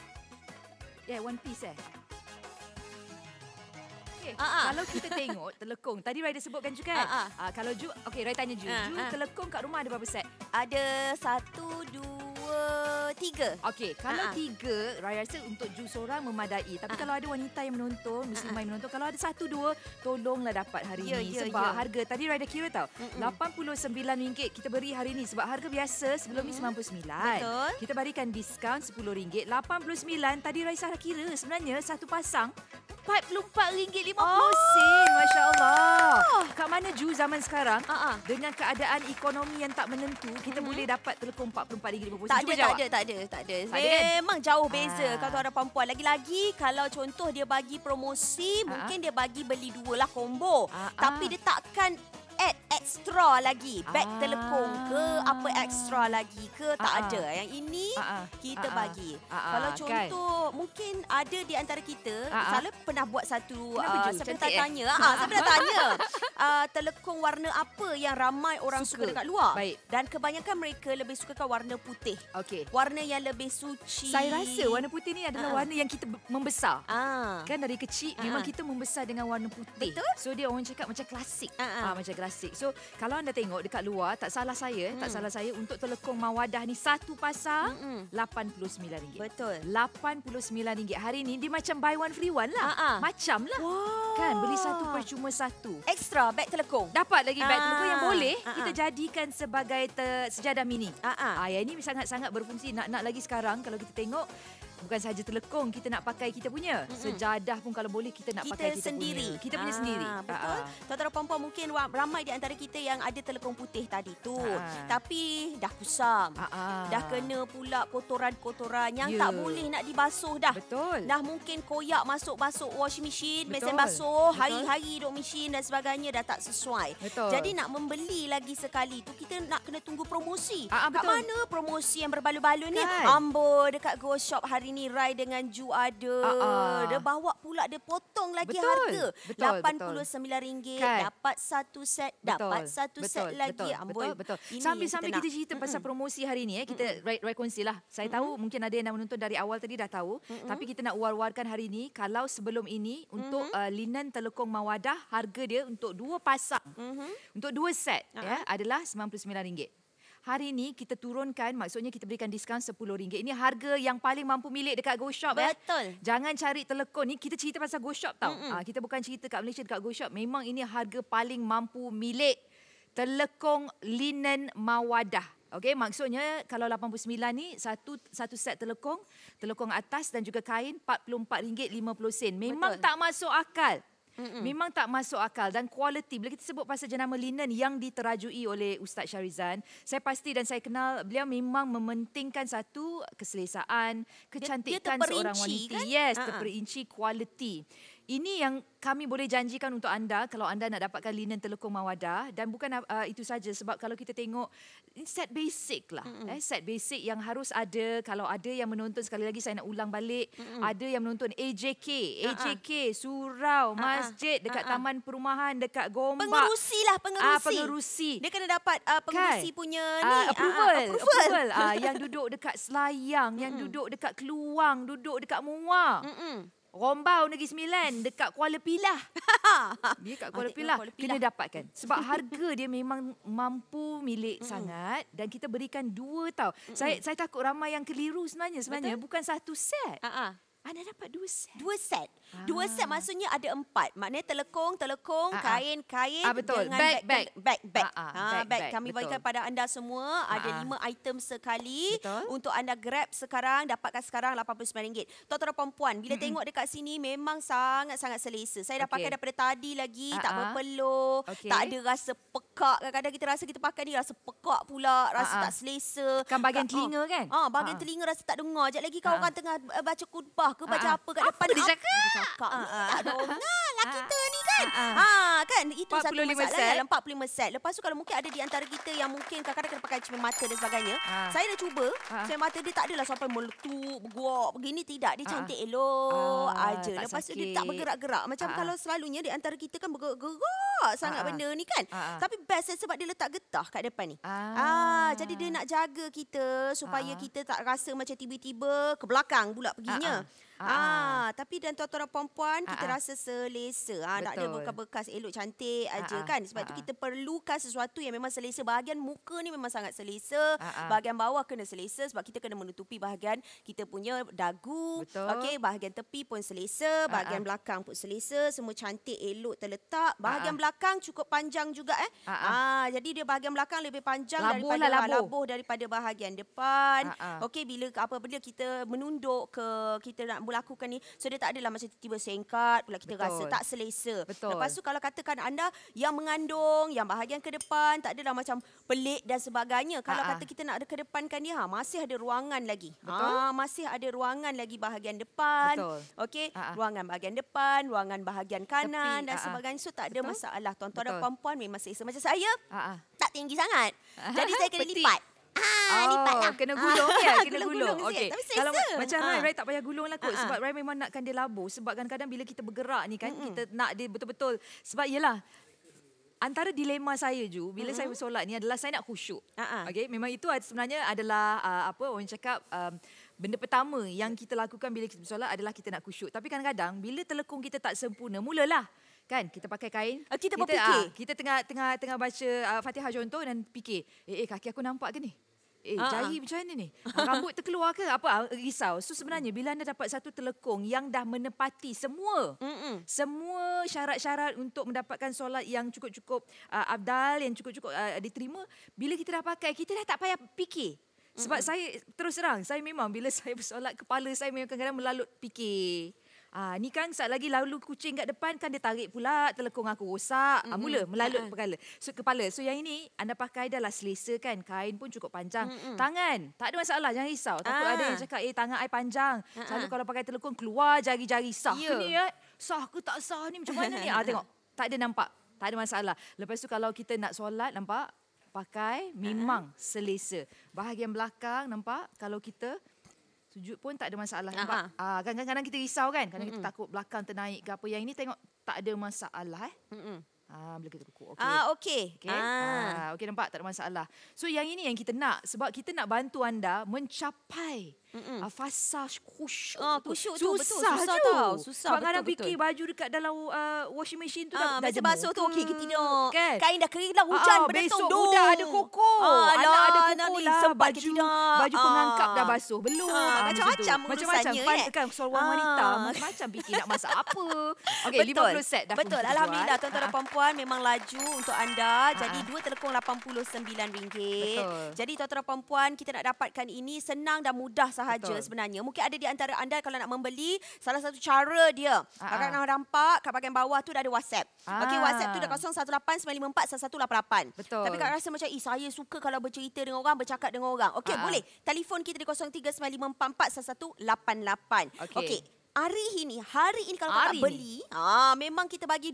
One piece Okay. Kalau kita tengok telekung, tadi Raida sebutkan juga kan? Kalau Ju, Raida tanya Ju, telekung kat rumah ada berapa set? Ada 1, 2, 3. Okey, kalau 3, Raida rasa untuk Ju seorang memadai. Tapi kalau ada wanita yang menonton, muslimah yang menonton, kalau ada 1, 2, tolonglah dapat hari ini. Sebab harga, tadi Raida kira tau, RM89 kita beri hari ini. Sebab harga biasa sebelum ni RM99. Betul. Kita berikan diskaun RM10. RM89, tadi Raisa dah kira sebenarnya satu pasang RM44.50. Masya Allah. Kat mana Ju zaman sekarang dengan keadaan ekonomi yang tak menentu, kita boleh dapat telekung RM44.50. Tak ada. Memang jauh beza kalau ada perempuan. Lagi-lagi kalau contoh dia bagi promosi, mungkin dia bagi beli 2 lah combo. Tapi dia takkan add extra lagi. Beg telekung ke apa extra lagi ke tak ada. Yang ini kita bagi. Kalau contoh mungkin ada di antara kita, Salah pernah buat satu saya pernah tanya. Saya pernah tanya telekung warna apa yang ramai orang suka dekat luar. Baik. Dan kebanyakan mereka lebih sukakan warna putih. Okey. Warna yang lebih suci. Saya rasa warna putih ni adalah warna yang kita membesar. Kan Dari kecil memang kita membesar dengan warna putih. Betul. So dia orang cakap macam klasik. Macam klasik. So kalau anda tengok dekat luar, tak salah saya untuk telekung mawadah ni satu pasang RM89. Betul. RM89. Hari ni dia macam buy one free one lah. Macam lah. Wow. Kan beli satu percuma satu. Extra beg telekung. Dapat lagi beg telekung yang boleh kita jadikan sebagai sejadah mini. Yang ini sangat-sangat berfungsi. Nak lagi sekarang kalau kita tengok, bukan sahaja telekung kita nak pakai kita punya. Sejadah pun kalau boleh kita nak pakai kita sendiri. punya. Kita punya sendiri. Betul. Tuan-tuan perempuan mungkin ramai di antara kita yang ada telekung putih tadi tu. Tapi dah kusam. Dah kena pula kotoran-kotoran yang tak boleh nak dibasuh dah. Betul. Dah mungkin koyak masuk washing machine, mesin basuh, hari-hari duk mesin dan sebagainya dah tak sesuai. Betul. Jadi nak membeli lagi sekali tu kita nak kena tunggu promosi. Kat betul. mana promosi yang berbaloi-baloi ni? Kan? Ambo dekat Go Shop hari ni Rai dengan Ju ada. Dia bawa pula, dia potong lagi harga. RM89 kan? dapat satu set, dapat satu set lagi. Amboi. Betul. Sambil-sambil kita cerita pasal promosi hari ni, kita Rai kongsilah. Saya tahu mungkin ada yang dah menonton dari awal tadi dah tahu, tapi kita nak war-warkan hari ni, kalau sebelum ini untuk linen telekung mawadah, harga dia untuk 2 pasang, untuk 2 set adalah RM99. Hari ni kita turunkan, maksudnya kita berikan diskaun RM10. Ini harga yang paling mampu milik dekat Go Shop. Betul. Jangan cari telekung ni, kita cerita pasal Go Shop tau. Kita bukan cerita kat Malaysia dekat Go Shop. Memang ini harga paling mampu milik telekung linen mawadah. Okey, maksudnya kalau 89 ni satu set telekung atas dan juga kain RM44.50. Memang tak masuk akal. Memang tak masuk akal. Dan kualiti, bila kita sebut pasal jenama linen yang diterajui oleh Ustaz Syarizan, saya pasti dan saya kenal beliau memang mementingkan satu keselesaan, kecantikan seorang wanita. Kan? Yes, terperinci, kualiti. Ini yang kami boleh janjikan untuk anda kalau anda nak dapatkan linen telekung mawadah. Dan bukan itu saja, sebab kalau kita tengok set basic lah. Set basic yang harus ada. Kalau ada yang menonton, sekali lagi saya nak ulang balik, ada yang menonton AJK, surau, masjid, dekat taman perumahan, dekat Gombak. Pengerusi lah, pengerusi. Dia kena dapat pengerusi punya ni. Approval. Yang duduk dekat Selayang, yang duduk dekat Keluang, duduk dekat Muar. Rombau Negeri Sembilan dekat Kuala Pilah. Dia kat Kuala Pilah kena dapatkan. Sebab harga dia memang mampu milik sangat dan kita berikan 2 tau. Saya takut ramai yang keliru sebenarnya. Bukan satu set. Anda dapat 2 set. 2 set. 2 set maksudnya ada 4. Maknanya telekung, kain betul. dengan beg. Beg. Kami bagikan pada anda semua. Ada 5 item sekali. Betul. Untuk anda grab sekarang, dapatkan sekarang RM89. Tuan-tuan perempuan, bila tengok dekat sini memang sangat-sangat selesa. Saya dah pakai daripada tadi lagi. Tak berpeluh. Tak ada rasa pekak. Kadang-kadang kita rasa kita pakai ni rasa pekak pula. Rasa tak selesa. Kan bahagian telinga kan? Bahagian telinga rasa tak dengar. Sekejap lagi kau orang tengah baca khutbah ke baca apa kat depan. Apa dia cakap? Tak dengar lah kita ni kan. Kan itu satu masalah dalam 45 set. Lepas tu kalau mungkin ada di antara kita yang mungkin kadang-kadang kena pakai cermin mata dan sebagainya. Saya dah cuba. Cermin mata dia tak adalah sampai meletup, berguak begini, tidak. Dia cantik elok aja. Lepas tu dia tak bergerak-gerak. Macam kalau selalunya di antara kita kan bergerak sangat benda ni kan. Tapi best sebab dia letak getah kat depan ni. Jadi dia nak jaga kita supaya kita tak rasa macam tiba-tiba ke belakang pula perginya. Tapi dan tuan-tuan perempuan kita rasa selesa. Tak ada bekas-bekas, elok cantik aja kan. Sebab tu kita perlukan sesuatu yang memang selesa. Bahagian muka ni memang sangat selesa. Bahagian bawah kena selesa sebab kita kena menutupi bahagian kita punya dagu. Okey, bahagian tepi pun selesa, bahagian belakang pun selesa, semua cantik, elok terletak. Bahagian belakang cukup panjang juga jadi dia bahagian belakang lebih panjang labuh daripada bahagian depan. Okey, bila apabila kita menunduk ke kita nak melakukan ni. So dia tak adalah macam tiba-tiba singkat pula kita rasa tak selesa. Lepas tu kalau katakan anda yang mengandung, yang bahagian ke depan tak adalah macam pelik dan sebagainya. Kalau kata kita nak ada kedepankan dia, masih ada ruangan lagi. Masih ada ruangan lagi bahagian depan. Okey, ruangan bahagian depan, ruangan bahagian kanan dan sebagainya. So tak ada masalah. Tuan-tuan dan puan-puan memang selesa. Macam saya, tak tinggi sangat. Jadi saya kena lipat. Lipat lah. Kena gulung ya, kena gulung. Okey. Kalau macam Rai tak payah gulung lah kot sebab Rai memang nakkan dia labuh sebab kadang-kadang bila kita bergerak ni kan kita nak dia betul-betul sebab yalah antara dilema saya bila saya bersolat ni adalah saya nak khusyuk. Okey, memang itu sebenarnya adalah apa orang cakap benda pertama yang kita lakukan bila kita bersolat adalah kita nak khusyuk. Tapi kadang-kadang bila telekung kita tak sempurna, mulalah kan kita pakai kain, kita berfikir. Kita tengah baca Fatihah contoh dan fikir, kaki aku nampak ke ni? Jari macam mana ni? Rambut terkeluar ke? Apa? Risau. So sebenarnya bila anda dapat satu telekung yang dah menepati semua syarat-syarat untuk mendapatkan solat yang cukup-cukup abdal, yang cukup-cukup diterima, bila kita dah pakai, kita dah tak payah fikir. Sebab saya, terus terang, saya memang bila saya bersolat, kepala saya memang kadang-kadang melalut fikir. Ni kan saat lagi lalu kucing kat depan kan dia tarik pula telekung aku rosak. Mula melalut kepala. So yang ini anda pakai dah lah selesa kan. Kain pun cukup panjang. Tangan tak ada masalah, jangan risau. Takut ada yang cakap tangan I panjang. Selalu kalau pakai telekung keluar jari-jari sah ke ni sah ke tak sah ni macam mana ni? Tengok tak ada nampak. Tak ada masalah. Lepas tu kalau kita nak solat nampak pakai memang selesa. Bahagian belakang nampak kalau kita sujud pun tak ada masalah. Nampak? Kadang-kadang kita risau kan. Kadang kita takut belakang ternaik ke apa. Yang ini tengok tak ada masalah. Bila kita rukuk. Okey. Okey, nampak tak ada masalah. So yang ini yang kita nak. Sebab kita nak bantu anda mencapai fasa khusyuk tu. Susah tau. Susah. Sebab kadang fikir baju dekat dalam washing machine tu dah macam basuh tu okey kita tidur. Kan? Kain dah kering dah hujan besok budak ada kukuh. Anak ada kukuh lah. Baju pengangkap dah basuh. Belum. Macam-macam urusannya. Kan seorang wanita. Macam-macam fikir nak masak apa. Okey, 50 set dah. Betul. Alhamdulillah tuan-tuan dan puan-puan memang laju untuk anda. Jadi 2 telekung RM89. Jadi tuan-tuan dan puan-puan kita nak dapatkan ini senang dan mudah sahaja sebenarnya. Mungkin ada di antara anda kalau nak membeli, salah satu cara dia. Kakak nak nampak kat bahagian bawah tu dah ada WhatsApp. Okey, WhatsApp tu dah 0189541188. Betul. Tapi Kak rasa macam saya suka kalau bercerita dengan orang, bercakap dengan orang. Okey, boleh. Telefon kita di 0395441188. Okey. Hari ini kalau kakak beli, memang kita bagi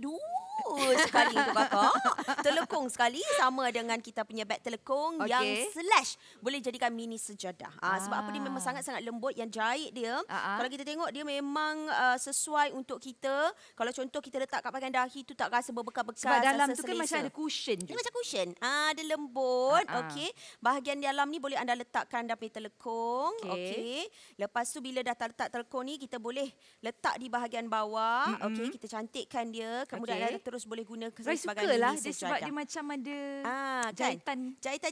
sekali untuk kakak. Telekung sekali sama dengan kita punya beg telekung yang slash boleh jadikan mini sejadah. Sebab apa dia memang sangat-sangat lembut, yang jahit dia. Kalau kita tengok dia memang sesuai untuk kita. Kalau contoh kita letak kat bahagian dahi tu tak rasa berbekas-bekas. Sebab dalam tu kan macam ada cushion je. Dia macam cushion. Dia lembut. Okey. Bahagian dalam ni boleh anda letakkan dalam telekung. Okey. Lepas tu bila dah letak telekung ni kita boleh letak di bahagian bawah. Okey, kita cantikkan dia. Kemudian anda terus boleh guna sebagai mini sejadah. Sebab dia macam ada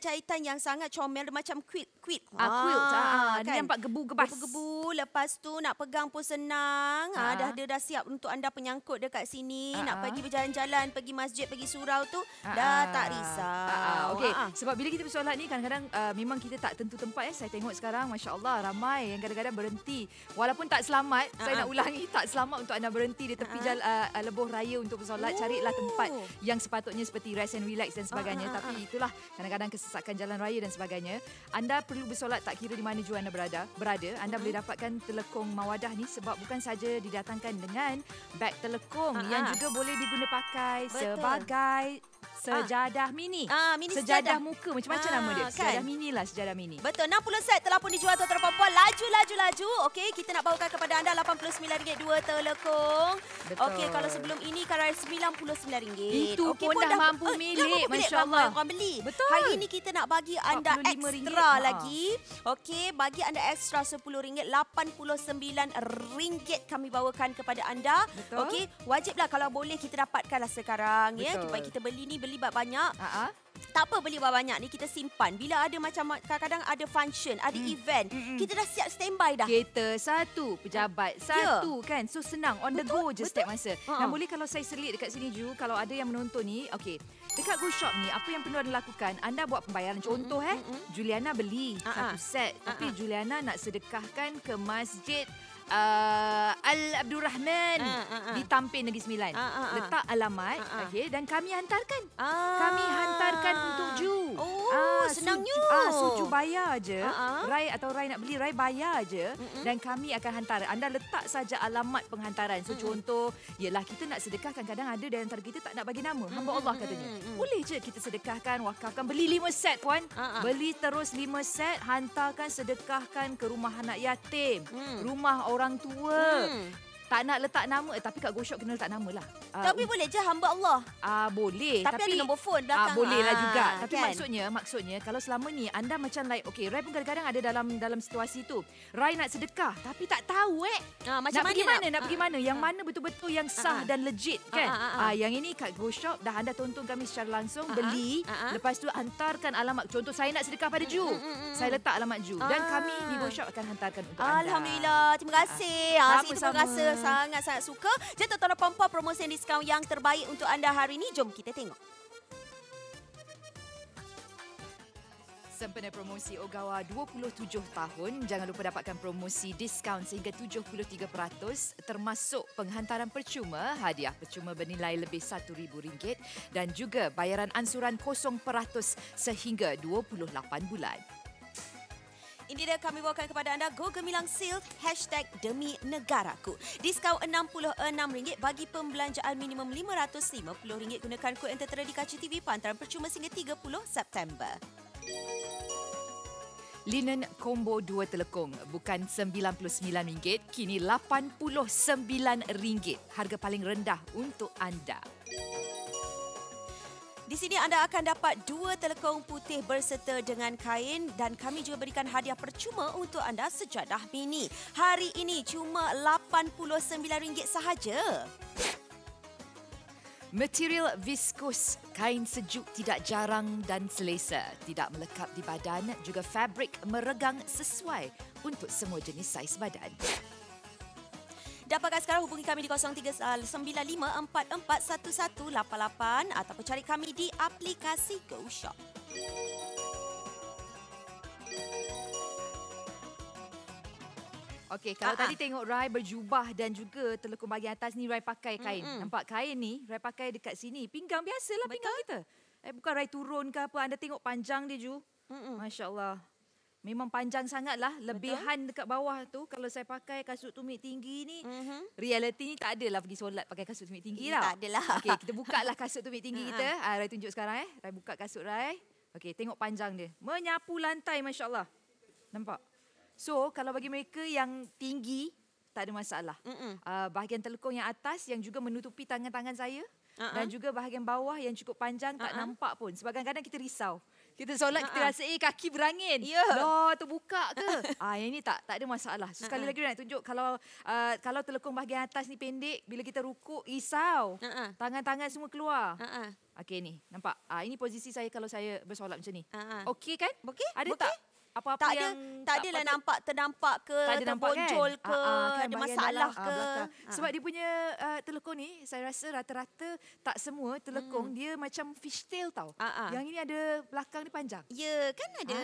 jahitan yang sangat comel, macam quilt. Quilt. Kan? Dia nampak gebu-gebas. Gebu-gebu. Lepas tu nak pegang pun senang. Dah siap untuk anda penyangkut dekat sini. Nak pergi berjalan-jalan, pergi masjid, pergi surau tu dah tak risau. Okey, sebab bila kita bersolat ni kadang-kadang memang kita tak tentu tempat. Saya tengok sekarang masya-Allah ramai yang kadang-kadang berhenti. Walaupun tak selamat, saya nak ulangi, tak selamat untuk anda berhenti di tepi jalan lebuh raya untuk bersolat. Carilah tempat yang sepatutnya seperti rest and relax dan sebagainya. Tapi itulah kadang-kadang kesesakan jalan raya dan sebagainya. Anda perlu bersolat tak kira di mana jua anda berada. Anda boleh dapatkan telekung mawadah ni sebab bukan saja didatangkan dengan beg telekung yang juga boleh diguna pakai sebagai sejadah mini. Mini sejadah muka. Macam-macam nama dia. Sejadah mini lah, sejadah mini. Betul. 60 set telah pun dijual tuan-tuan dan puan-puan. Laju. Okey, kita nak bawakan kepada anda RM89 2 telekung. Okey, kalau sebelum ini kalau RM99. Itu pun dah mampu milik. Masya-Allah. Orang beli. Betul. Hari ini kita nak bagi anda ekstra lagi. Okey, bagi anda ekstra RM10. RM89 kami bawakan kepada anda. Okey, wajiblah kalau boleh kita dapatkanlah sekarang ya. Supaya kita beli banyak. Tak apa beli banyak ni kita simpan. Bila ada macam kadang-kadang ada function, ada event, kita dah siap standby dah. Kereta satu, pejabat satu kan. So senang on the go je setiap masa. Dan boleh kalau saya selit dekat sini Ju, kalau ada yang menonton ni, okey. Dekat Go Shop ni apa yang perlu anda lakukan? Anda buat pembayaran. Contoh Juliana beli satu set, tapi Juliana nak sedekahkan ke masjid Al Abdul Rahman di Tampin Negeri Sembilan. Letak alamat, okey, dan kami hantarkan. Kami hantarkan untuk Ju. Senangnya. Suju bayar je. Rai nak beli, Rai bayar je dan kami akan hantar. Anda letak saja alamat penghantaran. So contoh, ialah kita nak sedekahkan, kadang ada di antara kita tak nak bagi nama. Hamba Allah katanya. Boleh je kita sedekahkan, wakafkan, beli 5 set puan. Beli terus 5 set, hantarkan, sedekahkan ke rumah anak yatim, rumah orang tua. Tak nak letak nama, tapi kat Go Shop kena letak nama lah. Tapi boleh je hamba Allah. Boleh. Tapi ada nombor phone belakang. Boleh lah juga. Tapi kan? maksudnya kalau selama ni anda macam like, okay, Rai pun kadang-kadang ada dalam situasi tu. Rai nak sedekah tapi tak tahu macam nak pergi mana. Yang mana betul-betul yang sah dan legit kan. Yang ini kat Go Shop dah anda tonton kami secara langsung, beli. Lepas tu hantarkan alamat. Contoh saya nak sedekah pada Ju. Saya letak alamat Ju. Dan kami di Go Shop akan hantarkan untuk anda. Alhamdulillah. Terima kasih. Saya rasa sangat-sangat suka. Jadi tuan-tuan dan puan-puan, promosi diskaun yang terbaik untuk anda hari ini. Jom kita tengok. Sempena promosi Ogawa 27 tahun, jangan lupa dapatkan promosi diskaun sehingga 73% termasuk penghantaran percuma, hadiah percuma bernilai lebih RM1,000 dan juga bayaran ansuran 0% sehingga 28 bulan. Ini dia kami bawakan kepada anda Go Gemilang Sale #Demi Negaraku. Diskaun RM66 bagi pembelanjaan minimum RM550. Gunakan kod yang tertera di kaca TV, pantaran percuma sehingga 30 September. Linen combo 2 telekung bukan RM99, kini RM89. Harga paling rendah untuk anda. Di sini anda akan dapat 2 telekung putih berserta dengan kain dan kami juga berikan hadiah percuma untuk anda sejadah mini. Hari ini cuma RM89 sahaja. Material viskus, kain sejuk tidak jarang dan selesa, tidak melekat di badan, juga fabrik meregang sesuai untuk semua jenis saiz badan. Dapatkan sekarang, hubungi kami di 0395441188 ataupun cari kami di aplikasi Go Shop. Okey, kalau tadi tengok Rai berjubah dan juga telekung bahagian atas ni Rai pakai kain. Nampak kain ni Rai pakai dekat sini. Pinggang biasalah. Betul. Pinggang kita. Bukan Rai turun ke apa. Anda tengok panjang dia Ju. Masya Allah. Memang panjang sangatlah. Lebihan dekat bawah tu. Kalau saya pakai kasut tumit tinggi ni, reality ni tak adalah pergi solat pakai kasut tumit tinggi tau. Tak adalah. Okey, kita buka lah kasut tumit tinggi kita. Rai tunjuk sekarang. Rai buka kasut Rai. Okey, tengok panjang dia. Menyapu lantai, Masya Allah. Nampak? So, kalau bagi mereka yang tinggi, tak ada masalah. Bahagian telekung yang atas yang juga menutupi tangan-tangan saya. Dan juga bahagian bawah yang cukup panjang tak nampak pun. Sebab kadang-kadang kita risau. Kita solat, kita rasa kaki berangin. Loh, terbuka ke? Yang ini tak ada masalah. So, sekali lagi nak tunjuk kalau telekung bahagian atas ni pendek, bila kita rukuk, risau. Tangan-tangan semua keluar. Okey ni, nampak? Ini posisi saya kalau saya bersolat macam ni. Okey kan? Okey? Ada tak? Apa-apa yang tak adalah terdampak ke, terbonjol ke, kan ada masalah ke. Sebab dia punya telekung ni, saya rasa rata-rata tak semua telekung dia macam fishtail tau. Yang ini ada belakang ni panjang. Ya, kan ada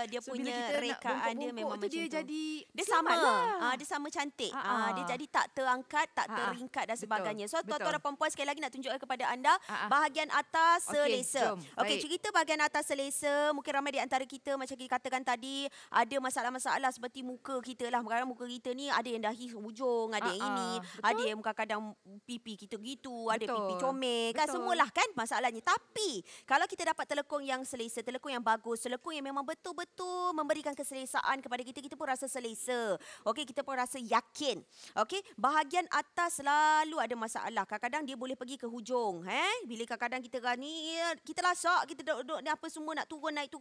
dia So, punya rekaan dia memang macam dia tu. jadi Dia sama. lah. Dia sama cantik. Dia jadi tak terangkat, tak teringkat dan sebagainya. So, tuan-tuan dan perempuan, sekali lagi nak tunjukkan kepada anda bahagian atas selesa. Okey, cerita bahagian atas selesa, mungkin ramai di antara kita macam kita katakan tadi ada masalah-masalah seperti muka kita lah. Kadang muka kita ni ada yang dahi hujung, ada yang ini, ada yang kadang pipi kita gitu, ada pipi comel kan, semualah kan masalahnya. Tapi kalau kita dapat telekung yang selesa, telekung yang bagus, telekung yang memang betul-betul memberikan keselesaan kepada kita, kita pun rasa selesa. Okey, kita pun rasa yakin. Okey, bahagian atas selalu ada masalah. Kadang-kadang dia boleh pergi ke hujung. Bila kadang-kadang kita ni, kita lasak, kita duduk ni apa semua nak turun naik.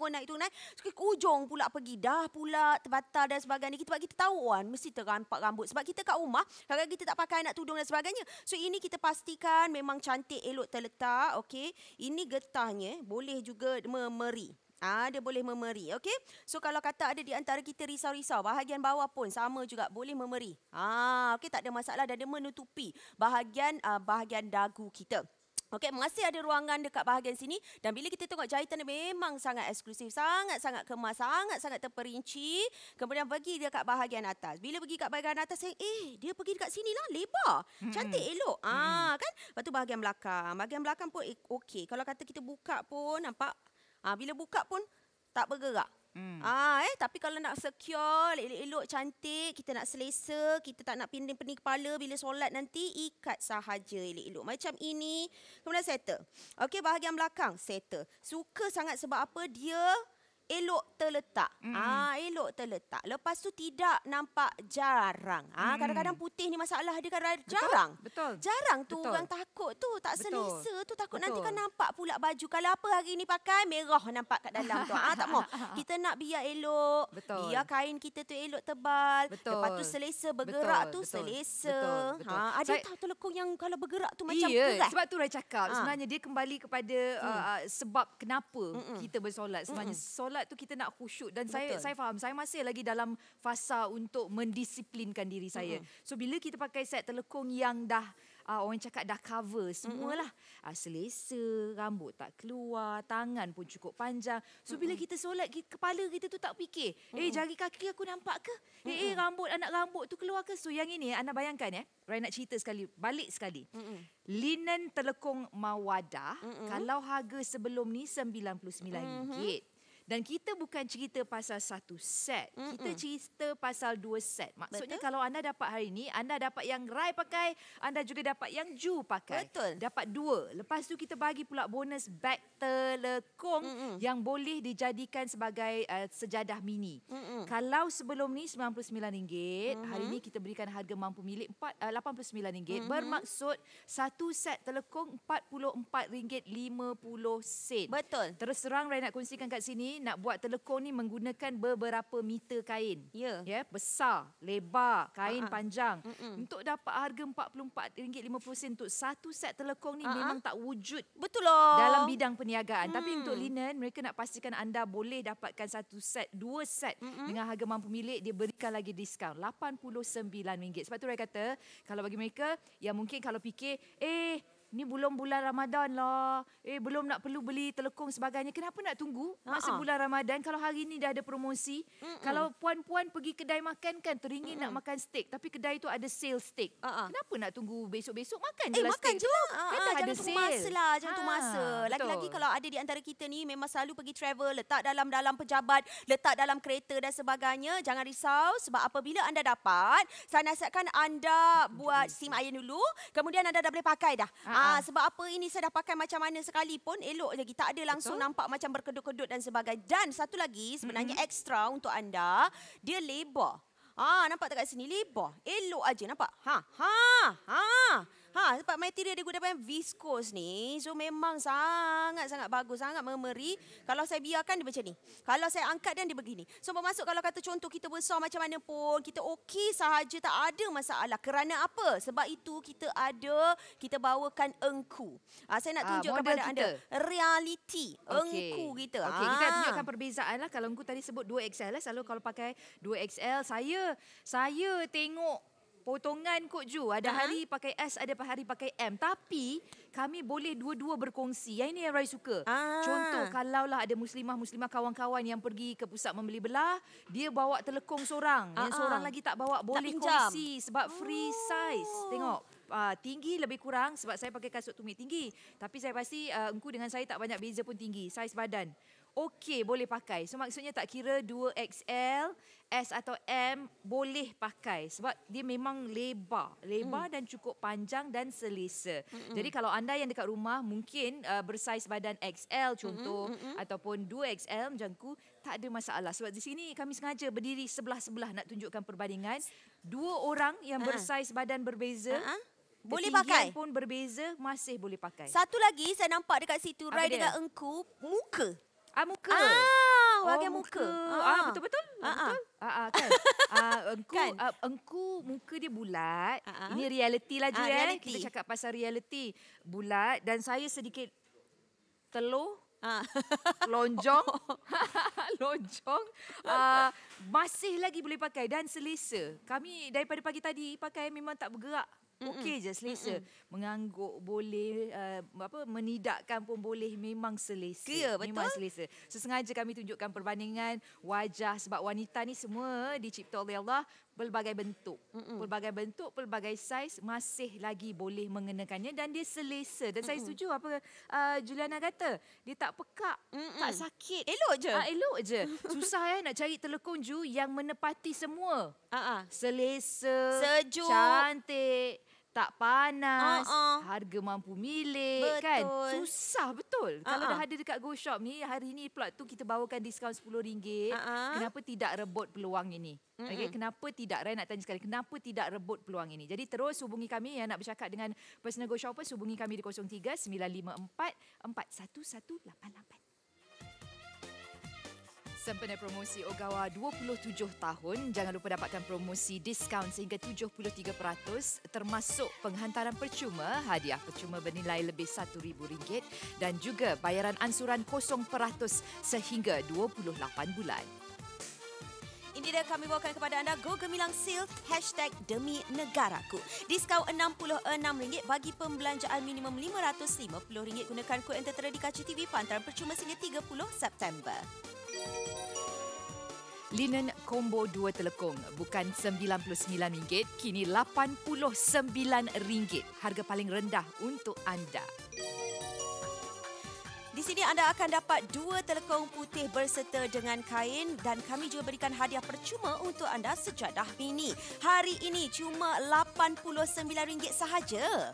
Ke hujung pula pergi, dah pula terbatal dan sebagainya. Sebab kita tahu mesti terampak rambut. Sebab kita kat rumah, kadang-kadang kita tak pakai nak tudung dan sebagainya. So ini kita pastikan memang cantik, elok terletak. Okey, ini getahnya boleh juga memeri. Dia boleh memeri, okey? So kalau kata ada di antara kita risau-risau, bahagian bawah pun sama juga boleh memeri. Okey, tak ada masalah dan dia menutupi bahagian dagu kita. Okey, masih ada ruangan dekat bahagian sini dan bila kita tengok jahitan dia memang sangat eksklusif, sangat-sangat kemas, sangat-sangat terperinci. Kemudian pergi dekat bahagian atas. Bila pergi kat bahagian atas, saya, dia pergi dekat sini lah, lebar. Cantik elok. Kan? Lepas tu bahagian belakang. Bahagian belakang pun okey. Kalau kata kita buka pun, nampak? Bila buka pun tak bergerak. Tapi kalau nak secure, elok-elok, cantik, kita nak selesa, kita tak nak pening-pening kepala bila solat nanti, ikat sahaja elok-elok. Macam ini, kemudian settle. Okey, bahagian belakang, settle. Suka sangat sebab apa? Dia elok terletak. Elok terletak. Lepas tu tidak nampak jarang. Kadang-kadang putih ni masalah dia kan jarang. Betul. Jarang tu orang takut tu, tak selesa tu, takut nanti kan nampak pula baju. Kalau apa hari ni pakai merah nampak kat dalam tu. Tak mau. Kita nak biar elok. Betul. Biar kain kita tu elok tebal. Betul. Lepas tu selesa bergerak tu selesa. Ada tahu telekung yang kalau bergerak tu macam keras. Sebab tu Rai cakap sebenarnya dia kembali kepada sebab kenapa kita bersolat. Sebenarnya solat tu kita nak khusyuk dan saya faham, saya masih lagi dalam fasa untuk mendisiplinkan diri saya. So bila kita pakai set telekung yang dah orang cakap dah cover semualah, selesa, rambut tak keluar, tangan pun cukup panjang. So bila kita solat, kepala kita tu tak fikir, jari kaki aku nampak ke? Rambut, anak rambut tu keluar ke? So yang ini anda bayangkan Rai nak cerita sekali, balik sekali. Linen telekung Mawadah, kalau harga sebelum ni RM99. Dan kita bukan cerita pasal satu set. Kita cerita pasal 2 set. Maksudnya kalau anda dapat hari ini, anda dapat yang Rai pakai, anda juga dapat yang Ju pakai. Betul. Dapat 2. Lepas tu kita bagi pula bonus beg telekung yang boleh dijadikan sebagai sejadah mini. Kalau sebelum ni RM99, hari ini kita berikan harga mampu milik RM89. Bermaksud satu set telekung RM44.50. Betul. Terus terang Rai nak kongsikan kat sini, nak buat telekung ni menggunakan beberapa meter kain. Besar, lebar, kain panjang. Untuk dapat harga RM44.50 untuk satu set telekung ni memang tak wujud. Betul lah. Dalam bidang perniagaan. Tapi untuk linen, mereka nak pastikan anda boleh dapatkan satu set, 2 set dengan harga mampu milik, dia berikan lagi diskaun RM89. Sebab tu Rai kata, kalau bagi mereka yang mungkin kalau fikir, ni belum bulan Ramadan lah. Belum nak perlu beli telekung sebagainya. Kenapa nak tunggu masa bulan Ramadan kalau hari ni dah ada promosi? Kalau puan-puan pergi kedai makan kan teringin nak makan steak. Tapi kedai tu ada sale steak. Kenapa nak tunggu besok-besok? Makan je lah makan steak je lah. Kan dah ada sale. Masa lah. Jangan tunggu masa. Lagi-lagi kalau ada di antara kita ni memang selalu pergi travel. Letak dalam pejabat. Letak dalam kereta dan sebagainya. Jangan risau. Sebab apabila anda dapat, saya nasihatkan anda buat SIM iron dulu. Kemudian anda dah boleh pakai dah. Sebab apa ini saya dah pakai macam mana sekalipun, elok lagi. Tak ada langsung nampak macam berkedut-kedut dan sebagainya. Dan satu lagi sebenarnya ekstra untuk anda, dia lebar. Nampak tak kat sini? Lebar. Elok aja nampak. Sebab material dia gunakan viscose ni. So memang sangat-sangat bagus. Sangat memeri. Kalau saya biarkan dia macam ni. Kalau saya angkat dan dia begini. So bermaksud kalau kata contoh kita besar macam mana pun, kita okey sahaja, tak ada masalah. Kerana apa? Sebab itu kita bawakan engku. Saya nak tunjuk kepada anda. Reality. Engku kita. Okey, kita tunjukkan perbezaan lah. Kalau engku tadi sebut 2XL lah. Selalu kalau pakai 2XL, saya tengok potongan Kok Ju. Ada hari pakai S, ada hari pakai M. Tapi kami boleh dua-dua berkongsi. Yang ini yang Rai suka. Contoh, kalaulah ada muslimah kawan-kawan yang pergi ke pusat membeli belah, dia bawa telekung seorang. Yang seorang lagi tak bawa, boleh kongsi. Sebab free size. Tengok. Tinggi lebih kurang sebab saya pakai kasut tumit tinggi. Tapi saya pasti engku dengan saya tak banyak beza pun tinggi. Saiz badan. Okey, boleh pakai. So maksudnya tak kira 2XL, S atau M, boleh pakai. Sebab dia memang lebar dan cukup panjang dan selesa. Jadi kalau anda yang dekat rumah mungkin bersaiz badan XL contoh, ataupun 2XL macam aku, tak ada masalah. Sebab di sini kami sengaja berdiri sebelah-sebelah nak tunjukkan perbandingan. 2 orang yang bersaiz badan berbeza, boleh pakai. pun berbeza, masih boleh pakai. Satu lagi saya nampak dekat situ, Rai dengan engku, muka. Muka. Bahagian muka. Betul-betul. Betul. Kan. Engku muka dia bulat. Ini reality lah Ju. Kita cakap pasal reality. Bulat dan saya sedikit telur. Lonjong. Masih lagi boleh pakai dan selesa. Kami daripada pagi tadi pakai memang tak bergerak. Okey je, selesa. Mengangguk boleh, menidakkan pun boleh, memang selesa. Ya, betul. Memang selesa. So, sengaja kami tunjukkan perbandingan wajah sebab wanita ni semua dicipta oleh Allah pelbagai bentuk. Pelbagai bentuk, pelbagai saiz masih lagi boleh mengenakannya dan dia selesa. Dan saya setuju apa Juliana kata. Dia tak pekak, tak sakit. Elok je. Elok je. Susah nak cari telekung Ju yang menepati semua. Selesa, Sejuk, cantik, tak panas, harga mampu milik, betul. kan? Susah betul. Kalau dah ada dekat Go Shop ni, hari ni pula tu kita bawakan diskaun RM10. Kenapa tidak rebut peluang ini? Okay, kenapa tidak? Raya nak tanya sekali, kenapa tidak rebut peluang ini? Jadi terus hubungi kami yang nak bercakap dengan personal Go Shoppers, hubungi kami di 03 954 41188. Sempena promosi Ogawa 27 tahun, jangan lupa dapatkan promosi diskaun sehingga 73% termasuk penghantaran percuma, hadiah percuma bernilai lebih RM1,000 dan juga bayaran ansuran 0% sehingga 28 bulan. Ini dia kami bawakan kepada anda Go Gemilang Sale #Demi Negaraku. Diskaun RM66 bagi pembelanjaan minimum RM550. Gunakan kod yang tertera di kaca TV pantaran percuma sehingga 30 September. Linen combo 2 telekung bukan RM99, kini RM89. Harga paling rendah untuk anda. Di sini anda akan dapat 2 telekung putih berserta dengan kain dan kami juga berikan hadiah percuma untuk anda sejadah mini. Hari ini cuma RM89 sahaja.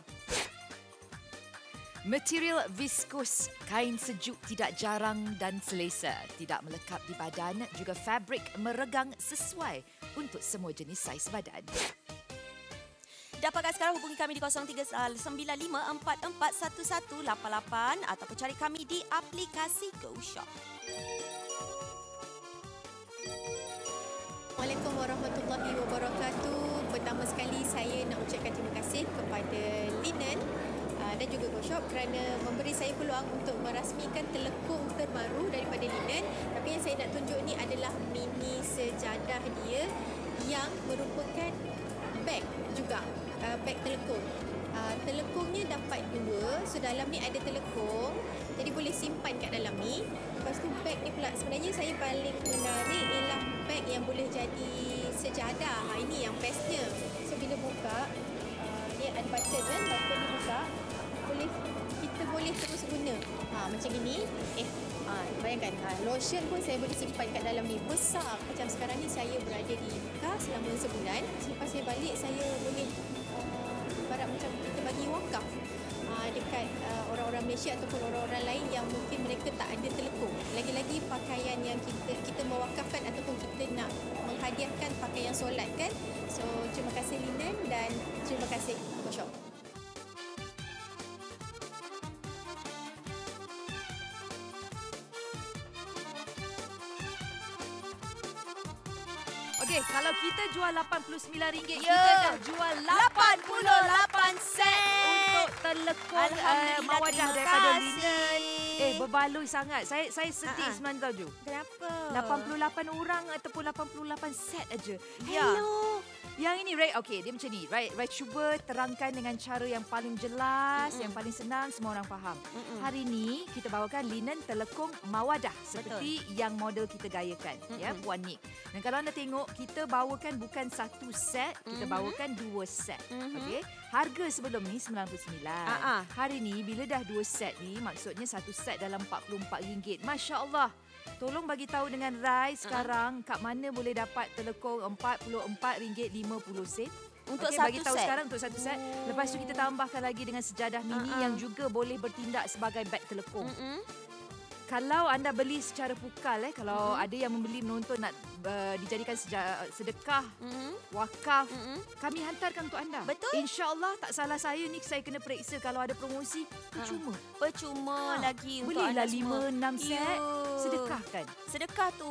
Material viskus, kain sejuk tidak jarang dan selesa, tidak melekat di badan, juga fabrik meregang sesuai untuk semua jenis saiz badan. Dapatkan sekarang, hubungi kami di 0395441188 ataupun cari kami di aplikasi Go Shop. Assalamualaikum warahmatullahi wabarakatuh. Pertama sekali saya nak ucapkan terima kasih kepada Linen dan juga Go Shop kerana memberi saya peluang untuk merasmikan telekung terbaru daripada Linen. Tapi yang saya nak tunjuk ni adalah mini sejadah dia yang merupakan beg juga, beg telekung. Telekungnya dapat 2, so dalam ni ada telekung, jadi boleh simpan kat dalam ni. Lepas tu beg ni pula sebenarnya saya paling menarik ialah beg yang boleh jadi sejadah. Ini yang bestnya. So bila buka, dia ada button kan, button ni buka, kita boleh terus guna. Macam ini. Bayangkan, lotion pun saya boleh simpan kat dalam ni. Besar. Macam sekarang ni saya berada di Mekah selama sebulan. Selepas saya balik, saya boleh ibarat macam kita bagi wakaf dekat orang-orang Malaysia ataupun orang-orang lain yang mungkin mereka tak ada telekung. Lagi-lagi pakaian yang kita mewakafkan ataupun kita nak menghadiahkan pakaian solat kan. So terima kasih Linen dan terima kasih Go Shop. Okey, kalau kita jual RM89, Ya. kita dah jual 88 sen untuk telekung mawadah terima daripada kasih. Linen. Berbaloi sangat. Saya sedih sebenarnya tau Ju. Kenapa? 88 orang ataupun 88 set aja. Ya. Hello. Yang ini Ray, okey, dia macam ni. Ray cuba terangkan dengan cara yang paling jelas, yang paling senang, semua orang faham. Hari ni kita bawakan linen telekung mawadah seperti yang model kita gayakan, ya, Puan Nik. Dan kalau anda tengok, kita bawakan bukan satu set, kita bawakan 2 set. Okey. Harga sebelum ni RM99. Hari ni bila dah 2 set ni, maksudnya satu set dalam RM44. Masya-Allah. Tolong bagi tahu dengan Rai sekarang kat mana boleh dapat telekung RM44.50 untuk okay, satu bagi tahu set. sekarang untuk satu set. Lepas tu kita tambahkan lagi dengan sejadah mini yang juga boleh bertindak sebagai beg telekung. Kalau anda beli secara pukal, kalau ada yang membeli menonton nak dijadikan sedekah, wakaf, kami hantarkan untuk anda. Betul. InsyaAllah tak salah saya ni, saya kena periksa kalau ada promosi, percuma. Percuma lagi untuk Belilah anda semua. 5-6 set, sedekahkan. Sedekah tu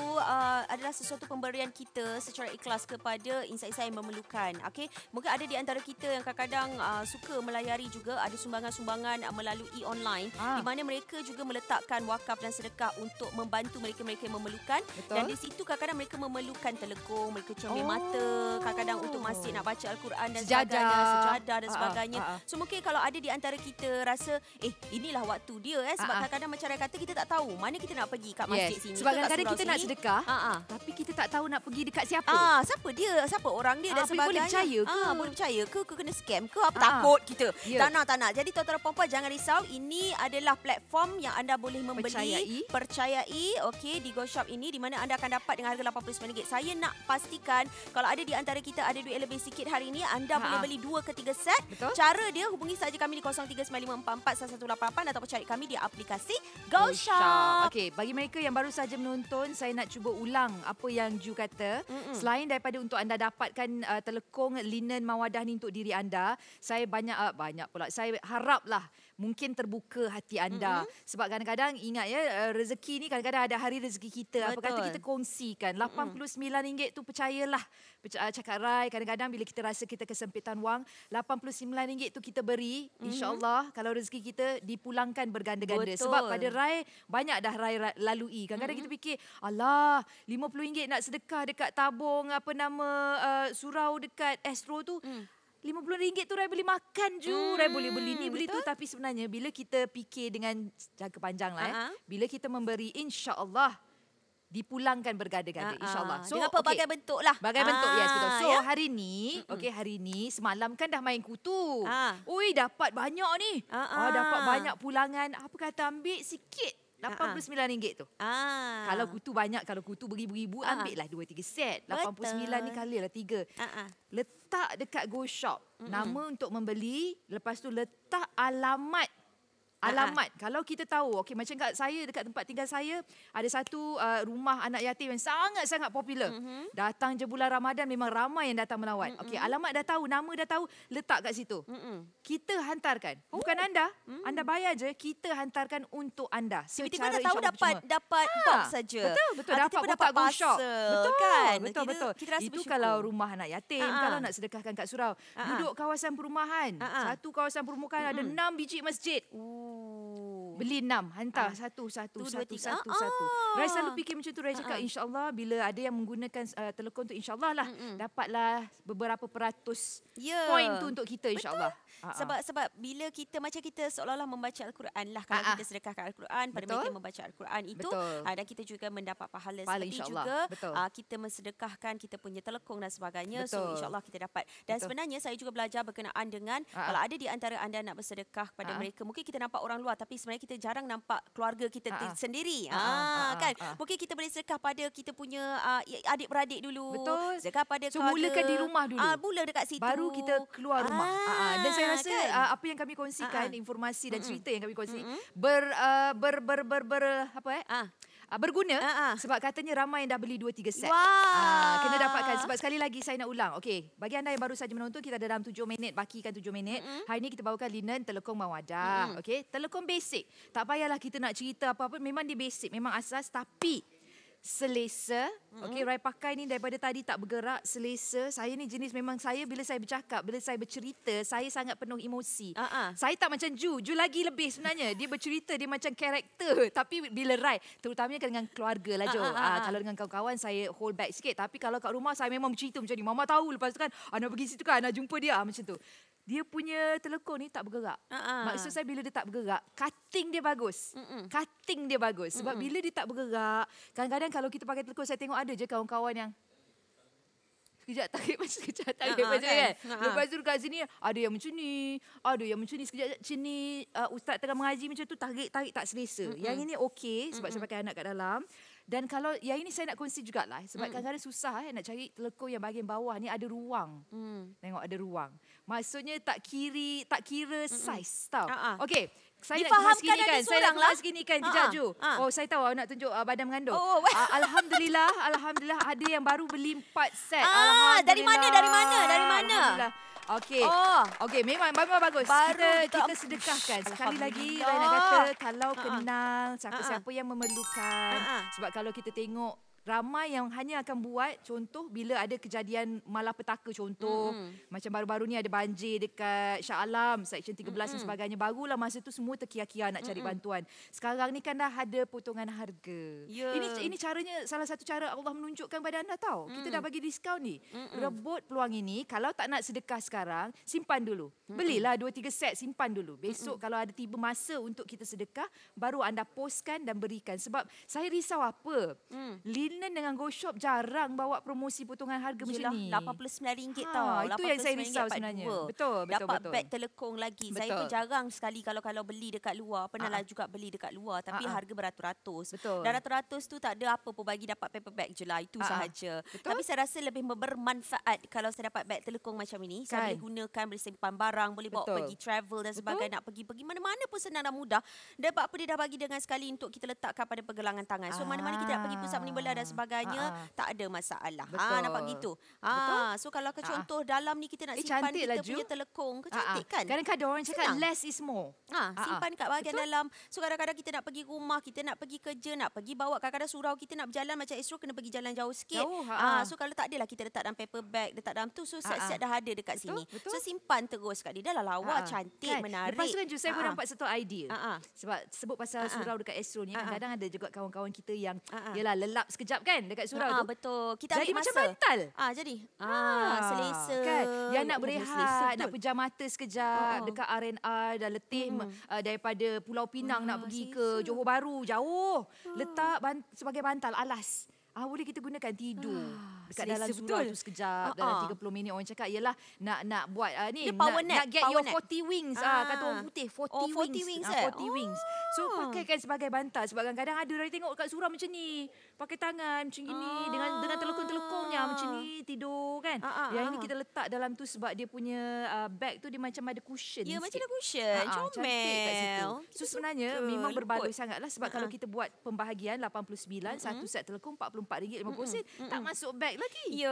adalah sesuatu pemberian kita secara ikhlas kepada insan-insan yang memerlukan. Okey, mungkin ada di antara kita yang kadang-kadang suka melayari juga, ada sumbangan-sumbangan melalui online di mana mereka juga meletakkan wakaf dan dan sedekah untuk membantu mereka-mereka yang memerlukan. Betul. Dan di situ kadang-kadang mereka memerlukan telekung, mereka cermin mata, kadang-kadang untuk masjid nak baca Al-Quran dan sebagainya, sejadah dan sebagainya. So mungkin kalau ada di antara kita rasa inilah waktu dia sebab kadang-kadang macam Rai kata kita tak tahu mana kita nak pergi kat masjid sini. Sebab kadang-kadang kita nak sedekah tapi kita tak tahu nak pergi dekat siapa. Siapa dia, siapa orang dia dan sebagainya. Boleh percaya ke? Boleh percaya ke kena scam ke apa takut kita. Tak nak. Jadi tuan-tuan dan puan-puan jangan risau, ini adalah platform yang anda boleh membeli, percayai okey di GoShop ini di mana anda akan dapat dengan harga RM89. Saya nak pastikan kalau ada di antara kita ada duit lebih sikit hari ini, anda boleh beli 2 ke 3 set. Betul. Cara dia hubungi saja kami di 0395441188 ataupun cari kami di aplikasi GoShop. Okey, bagi mereka yang baru saja menonton, saya nak cuba ulang apa yang Ju kata. Selain daripada untuk anda dapatkan telekung linen mawadah ni untuk diri anda, saya banyak pula. Saya haraplah mungkin terbuka hati anda. Sebab kadang-kadang ingat rezeki ni kadang-kadang ada hari rezeki kita. Apa kata kita kongsikan. RM89 tu percayalah. Cakap Rai, kadang-kadang bila kita rasa kita kesempitan wang, RM89 tu kita beri. InsyaAllah kalau rezeki kita dipulangkan berganda-ganda. Sebab pada Rai, banyak dah Rai lalui. Kadang-kadang kita fikir, alah RM50 nak sedekah dekat tabung surau dekat Astro tu. RM50 tu Rai boleh makan Ju. Rai boleh beli ni, beli tu. Tapi sebenarnya bila kita fikir dengan jangka panjang lah bila kita memberi, insya-Allah dipulangkan berganda-ganda, insya-Allah. So, dengan pelbagai bentuk lah. Bagai bentuk, yes, betul. So hari ni, hari ni semalam kan dah main kutu. Ui, dapat banyak ni. Dapat banyak pulangan. Apa kata ambil sikit. RM89 tu. Kalau kutu banyak, kalau kutu beribu-ribu, ambil lah 2-3 set. RM89 ni kalilah 3. Letak dekat GoShop nama untuk membeli, lepas tu letak alamat. Kalau kita tahu, okey macam kat saya, dekat tempat tinggal saya, ada satu rumah anak yatim yang sangat-sangat popular. Datang je bulan Ramadan memang ramai yang datang melawat. Okey, alamat dah tahu, nama dah tahu, letak kat situ. Kita hantarkan. Bukan anda bayar je, kita hantarkan untuk anda. Tiba-tiba dah tahu dapat box saja. Betul, dapat kotak GoShop. Betul. Kita rasa itu bersyukur. Kalau rumah anak yatim, kalau nak sedekahkan kat surau. Duduk kawasan perumahan. Satu kawasan perumahan ada 6 biji masjid. Beli 6, hantar satu. Rai selalu fikir macam tu. Rai cakap insya-Allah bila ada yang menggunakan telekong tu, insya-Allah lah dapatlah beberapa peratus poin tu untuk kita, insya-Allah. Sebab bila kita macam kita seolah-olah membaca Al-Quran lah. Kalau kita sedekahkan Al-Quran pada mereka yang membaca Al-Quran itu, dan kita juga mendapat pahala seperti juga kita mensedekahkan kita punya telekong dan sebagainya. So insya-Allah kita dapat. Dan sebenarnya saya juga belajar berkenaan dengan kalau ada di antara anda nak bersedekah kepada mereka, mungkin kita nampak orang luar tapi sebenarnya kita jarang nampak keluarga kita sendiri. Kan? Mungkin kita boleh sedekah pada kita punya adik-beradik dulu. Betul. Sedekah pada keluarga. Mulakan di rumah dulu. Mula dekat situ. Baru kita keluar rumah. Dan saya rasa apa yang kami kongsikan, informasi dan cerita yang kami kongsi berguna sebab katanya ramai yang dah beli 2-3 set. Kena dapatkan. Sebab sekali lagi saya nak ulang. Okey, bagi anda yang baru saja menonton, kita ada dalam 7 minit, bakikan 7 minit. Hari ini kita bawakan linen telekong mawadah. Okey, telekong basic. Tak payahlah kita nak cerita apa-apa, memang dia basic, memang asas, tapi selesa. Okey, Rai pakai ni daripada tadi tak bergerak, selesa. Saya ni jenis memang saya bila saya bercakap, bila saya bercerita, saya sangat penuh emosi. Saya tak macam Ju lagi lebih sebenarnya. Dia bercerita, dia macam karakter. Tapi bila Rai, terutamanya dengan keluarga lah Jo. Kalau dengan kawan-kawan saya hold back sikit. Tapi kalau kat rumah saya memang bercerita macam ni. Mama tahu lepas tu kan, nak pergi situ kan, nak jumpa dia macam tu. Dia punya telekong ni tak bergerak. Maksud saya bila dia tak bergerak, cutting dia bagus. Cutting dia bagus. Sebab bila dia tak bergerak, kadang-kadang kalau kita pakai telekong, saya tengok ada je kawan-kawan yang sekejap tarik macam kan. Lepas tu kat sini ada yang macam ni, ada yang macam ni, sekejap macam ni, ustaz tengah mengaji macam tu, tarik tak selesa. Yang ini okey sebab saya pakai anak kat dalam. Dan kalau yang ini saya nak kongsi jugalah sebab kadang-kadang susah nak cari telekong yang bahagian bawah ni ada ruang. Tengok ada ruang. Maksudnya tak kira saiz tau. Okey, saya nak kemas gini kan. Saya nak kemas gini kan kejap Ju. Saya tahu awak nak tunjuk badan mengandung. Alhamdulillah ada yang baru beli 4 set. Dari mana? Alhamdulillah. Okey, memang bagus. Kita sedekahkan. Sekali lagi saya nak kata kalau kenal siapa-siapa yang memerlukan. Sebab kalau kita tengok ramai yang hanya akan buat contoh bila ada kejadian malapetaka contoh. Macam baru-baru ni ada banjir dekat Shah Alam, Seksyen 13 dan sebagainya. Barulah masa tu semua terkiar-kiar nak cari bantuan. Sekarang ni kan dah ada potongan harga. Ini caranya, salah satu cara Allah menunjukkan pada anda tahu. Kita dah bagi diskaun ni. Rebut peluang ini. Kalau tak nak sedekah sekarang, simpan dulu. Belilah 2-3 set, simpan dulu. Besok kalau ada tiba masa untuk kita sedekah, baru anda postkan dan berikan. Sebab saya risau apa? Linen dengan Go Shop jarang bawa promosi potongan harga macam ni. RM89 tau. Itu yang saya risau sebenarnya. Betul. Dapat beg telekong lagi. Saya pun jarang sekali kalau beli dekat luar. Pernahlah juga beli dekat luar. Tapi harga beratus-ratus. Dan ratus-ratus tu tak ada apa pun bagi dapat paper bag je lah. Itu sahaja. Tapi saya rasa lebih bermanfaat kalau saya dapat beg telekong macam ini. Saya boleh gunakan, boleh simpan barang, boleh bawa pergi travel dan sebagainya. Nak pergi mana-mana pun senang dan mudah. Sebab apa dia dah bagi dengan sekali untuk kita letakkan pada pergelangan tangan. So mana-mana kita nak pergi pusat penimbulan dan sebagainya, tak ada masalah. Nampak gitu. So kalau contoh dalam ni kita nak simpan kita punya telekong, cantik kan? Kadang-kadang orang cakap less is more. Simpan kat bahagian dalam. So kadang-kadang kita nak pergi rumah, kita nak pergi kerja, nak pergi bawa, kadang-kadang surau kita nak berjalan macam Astro kena pergi jalan jauh sikit. So kalau tak adalah kita letak dalam paper bag, letak dalam tu, so siap-siap dah ada dekat sini. So simpan terus kat dia. Dah lah lawa, cantik, menarik. Lepas tu kan saya pun nampak satu idea. Sebab sebut pasal surau dekat Astro ni, kadang-kadang ada juga kawan-kawan kita yang yalah lelap sekejap kan dekat surau tu. Betul. Kita jadi ambil macam masa. bantal. Jadi selesa. Kan? Yang nak berehat, nak pejam mata sekejap dekat R&R dah letih daripada Pulau Pinang nak pergi ke Johor Bahru, jauh. Letak sebagai bantal alas. Boleh kita gunakan tidur dekat dalam surau tu sekejap, dalam 30 minit. Orang cakap ialah nak buat ni nak get your 40 wings. Kata orang putih 40 wings. 40 wings. So pakaikan sebagai bantal. Sebab kadang-kadang ada orang tengok kat surau macam ni, pakai tangan macam gini dengan telekong-telekongnya macam ni tidur kan. Yang ini kita letak dalam tu sebab dia punya bag tu dia macam ada cushion. Ya, macam ada cushion. Cantik kat situ. So sebenarnya memang berbaloi sangatlah sebab kalau kita buat pembahagian 89, satu set telekong RM44.50 tak masuk beg lagi. Ya,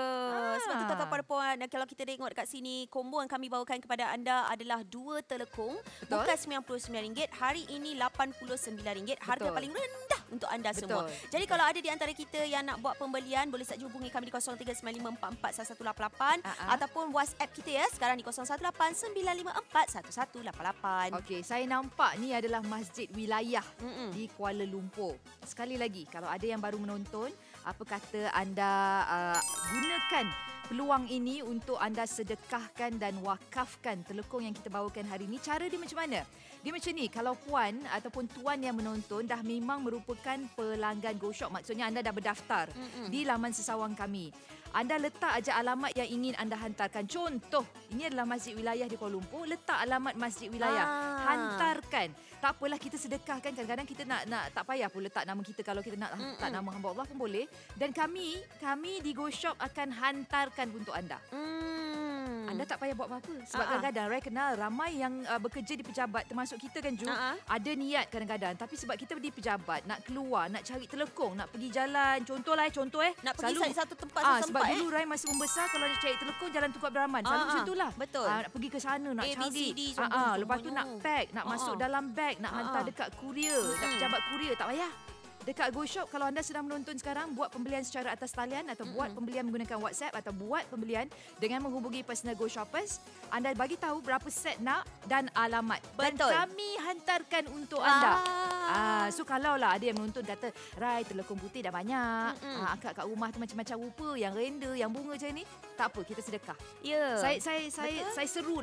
sebab tu tuan-tuan puan, kalau kita tengok dekat sini, combo yang kami bawakan kepada anda adalah 2 telekong. Bukan RM99, hari ini RM89. Harga paling rendah untuk anda semua. Jadi kalau ada di antara kita yang nak buat pembelian, boleh saja hubungi kami di 0395441188 ataupun WhatsApp kita ya sekarang di 0189541188. Okey, saya nampak ni adalah masjid wilayah di Kuala Lumpur. Sekali lagi, kalau ada yang baru menonton, apa kata anda gunakan peluang ini untuk anda sedekahkan dan wakafkan telekong yang kita bawakan hari ini. Cara dia macam mana? Dia macam ni, kalau puan ataupun tuan yang menonton dah memang merupakan pelanggan Go Shop, maksudnya anda dah berdaftar di laman sesawang kami. Anda letak aja alamat yang ingin anda hantarkan. Contoh, ini adalah masjid wilayah di Kuala Lumpur, letak alamat masjid wilayah. Hantarkan. Tak apalah kita sedekahkan, kadang-kadang kita nak tak payah pun letak nama kita, kalau kita nak letak nama hamba Allah pun boleh. Dan kami di Go Shop akan hantarkan untuk anda. Anda tak payah buat apa-apa. Sebab kadang-kadang Rai kenal ramai yang bekerja di pejabat, termasuk kita kan Ju, ada niat kadang-kadang. Tapi sebab kita di pejabat, nak keluar, nak cari telekong, nak pergi jalan, contoh nak pergi satu tempat sebab dulu Rai masa membesar, kalau nak cari telekong Jalan Tukar Abdul Rahman, selalu macam itulah. Betul. Nak pergi ke sana, nak cari. Lepas tu nak pack, nak masuk dalam beg, nak hantar dekat kurier, dekat pejabat kurier, tak payah. Dekat Go Shop, kalau anda sedang menonton sekarang, buat pembelian secara atas talian atau buat pembelian menggunakan WhatsApp atau buat pembelian dengan menghubungi personal Go Shoppers, anda bagi tahu berapa set nak dan alamat. Dan kami hantarkan untuk anda. So kalau lah ada yang menonton kata, Rai, telekong putih dah banyak. Akak kat rumah tu macam-macam rupa, yang render, yang bunga macam ni. Tak apa, kita sedekah. Saya seru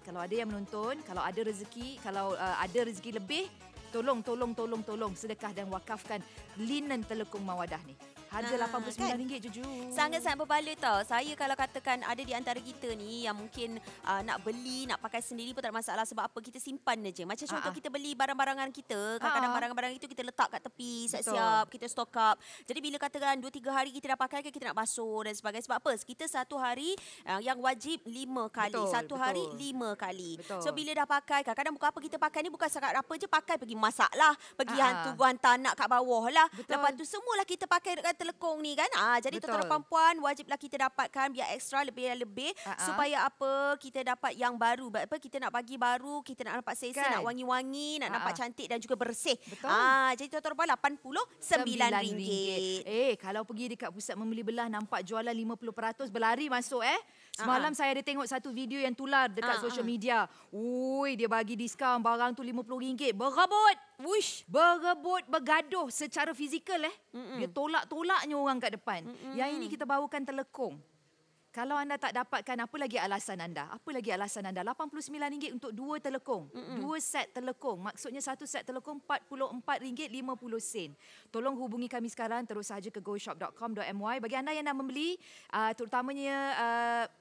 kalau ada yang menonton, kalau ada rezeki, kalau ada rezeki lebih, tolong sedekah dan wakafkan linen telekong mawadah ni. Harga RM89 Juju. Sangat-sangat berbaloi tau. Saya kalau katakan ada di antara kita ni yang mungkin nak beli, nak pakai sendiri pun tak ada masalah. Sebab apa? Kita simpan je. Macam contoh kita beli barang-barangan kita. Kadang-kadang barang-barang itu kita letak kat tepi, siap-siap, kita stock up. Jadi bila katakan 2-3 hari kita dah pakai, kita nak basuh dan sebagainya. Sebab apa? Kita satu hari yang wajib 5 kali. Satu hari 5 kali. So bila dah pakai, kadang-kadang bukan apa kita pakai ni bukan sangat apa je pakai. Pergi masak lah, pergi hantar anak kat bawah lah. Lepas tu semualah kita pakai dekat telekong ni kan. Jadi Betul. tuan-tuan puan wajiblah kita dapatkan biar ekstra lebih supaya apa kita dapat yang baru. Apa kita nak bagi baru, kita nak nampak selesa, nak wangi-wangi, nak nampak cantik dan juga bersih. Betul. Jadi tuan-tuan puan RM89. Kalau pergi dekat pusat membeli belah nampak jualan 50% berlari masuk Semalam saya ada tengok satu video yang tular dekat social media. Ui, dia bagi diskaun barang tu RM50. Berebut. Berebut, bergaduh secara fizikal Dia tolak-tolaknya orang kat depan. Yang ini kita bawakan telekong. Kalau anda tak dapatkan, apa lagi alasan anda? Apa lagi alasan anda? RM89 untuk 2 telekong. 2 set telekong. Maksudnya satu set telekong RM44.50. Tolong hubungi kami sekarang. Terus saja ke goshop.com.my. Bagi anda yang nak membeli, terutamanya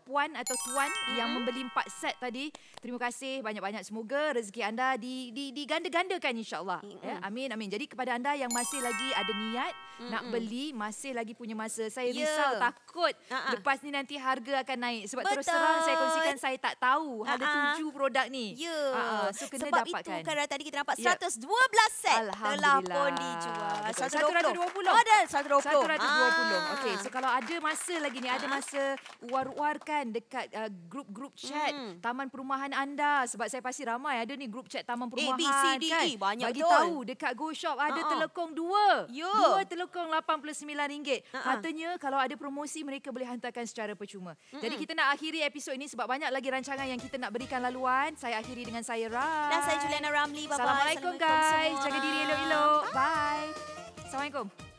puan atau tuan yang membeli 4 set tadi, terima kasih banyak-banyak. Semoga rezeki anda diganda-gandakan insyaAllah. Amin, amin. Jadi kepada anda yang masih lagi ada niat nak beli, masih lagi punya masa. Saya risau, takut lepas ni nanti harga akan naik. Sebab terus terang saya kongsikan, saya tak tahu ada 7 produk ni. So kena sebab dapatkan. itu kan tadi kita nampak 112 set telah pun dijual. 120. Ada 120. Okey, so kalau ada masa lagi ni, ada masa war-warkan dekat grup-grup chat taman perumahan anda. Sebab saya pasti ramai ada ni grup chat taman perumahan B, C, D, kan. E, banyak bagi betul. tahu dekat Go Shop ada telekong 2. 2 telekong RM89. Katanya kalau ada promosi mereka boleh hantarkan secara percuma. Jadi kita nak akhiri episod ini sebab banyak lagi rancangan yang kita nak berikan laluan. Saya akhiri dengan saya Ram. Dan saya Juliana Ramli. Bye-bye. Assalamualaikum guys. Jaga diri elok-elok. Bye. Assalamualaikum.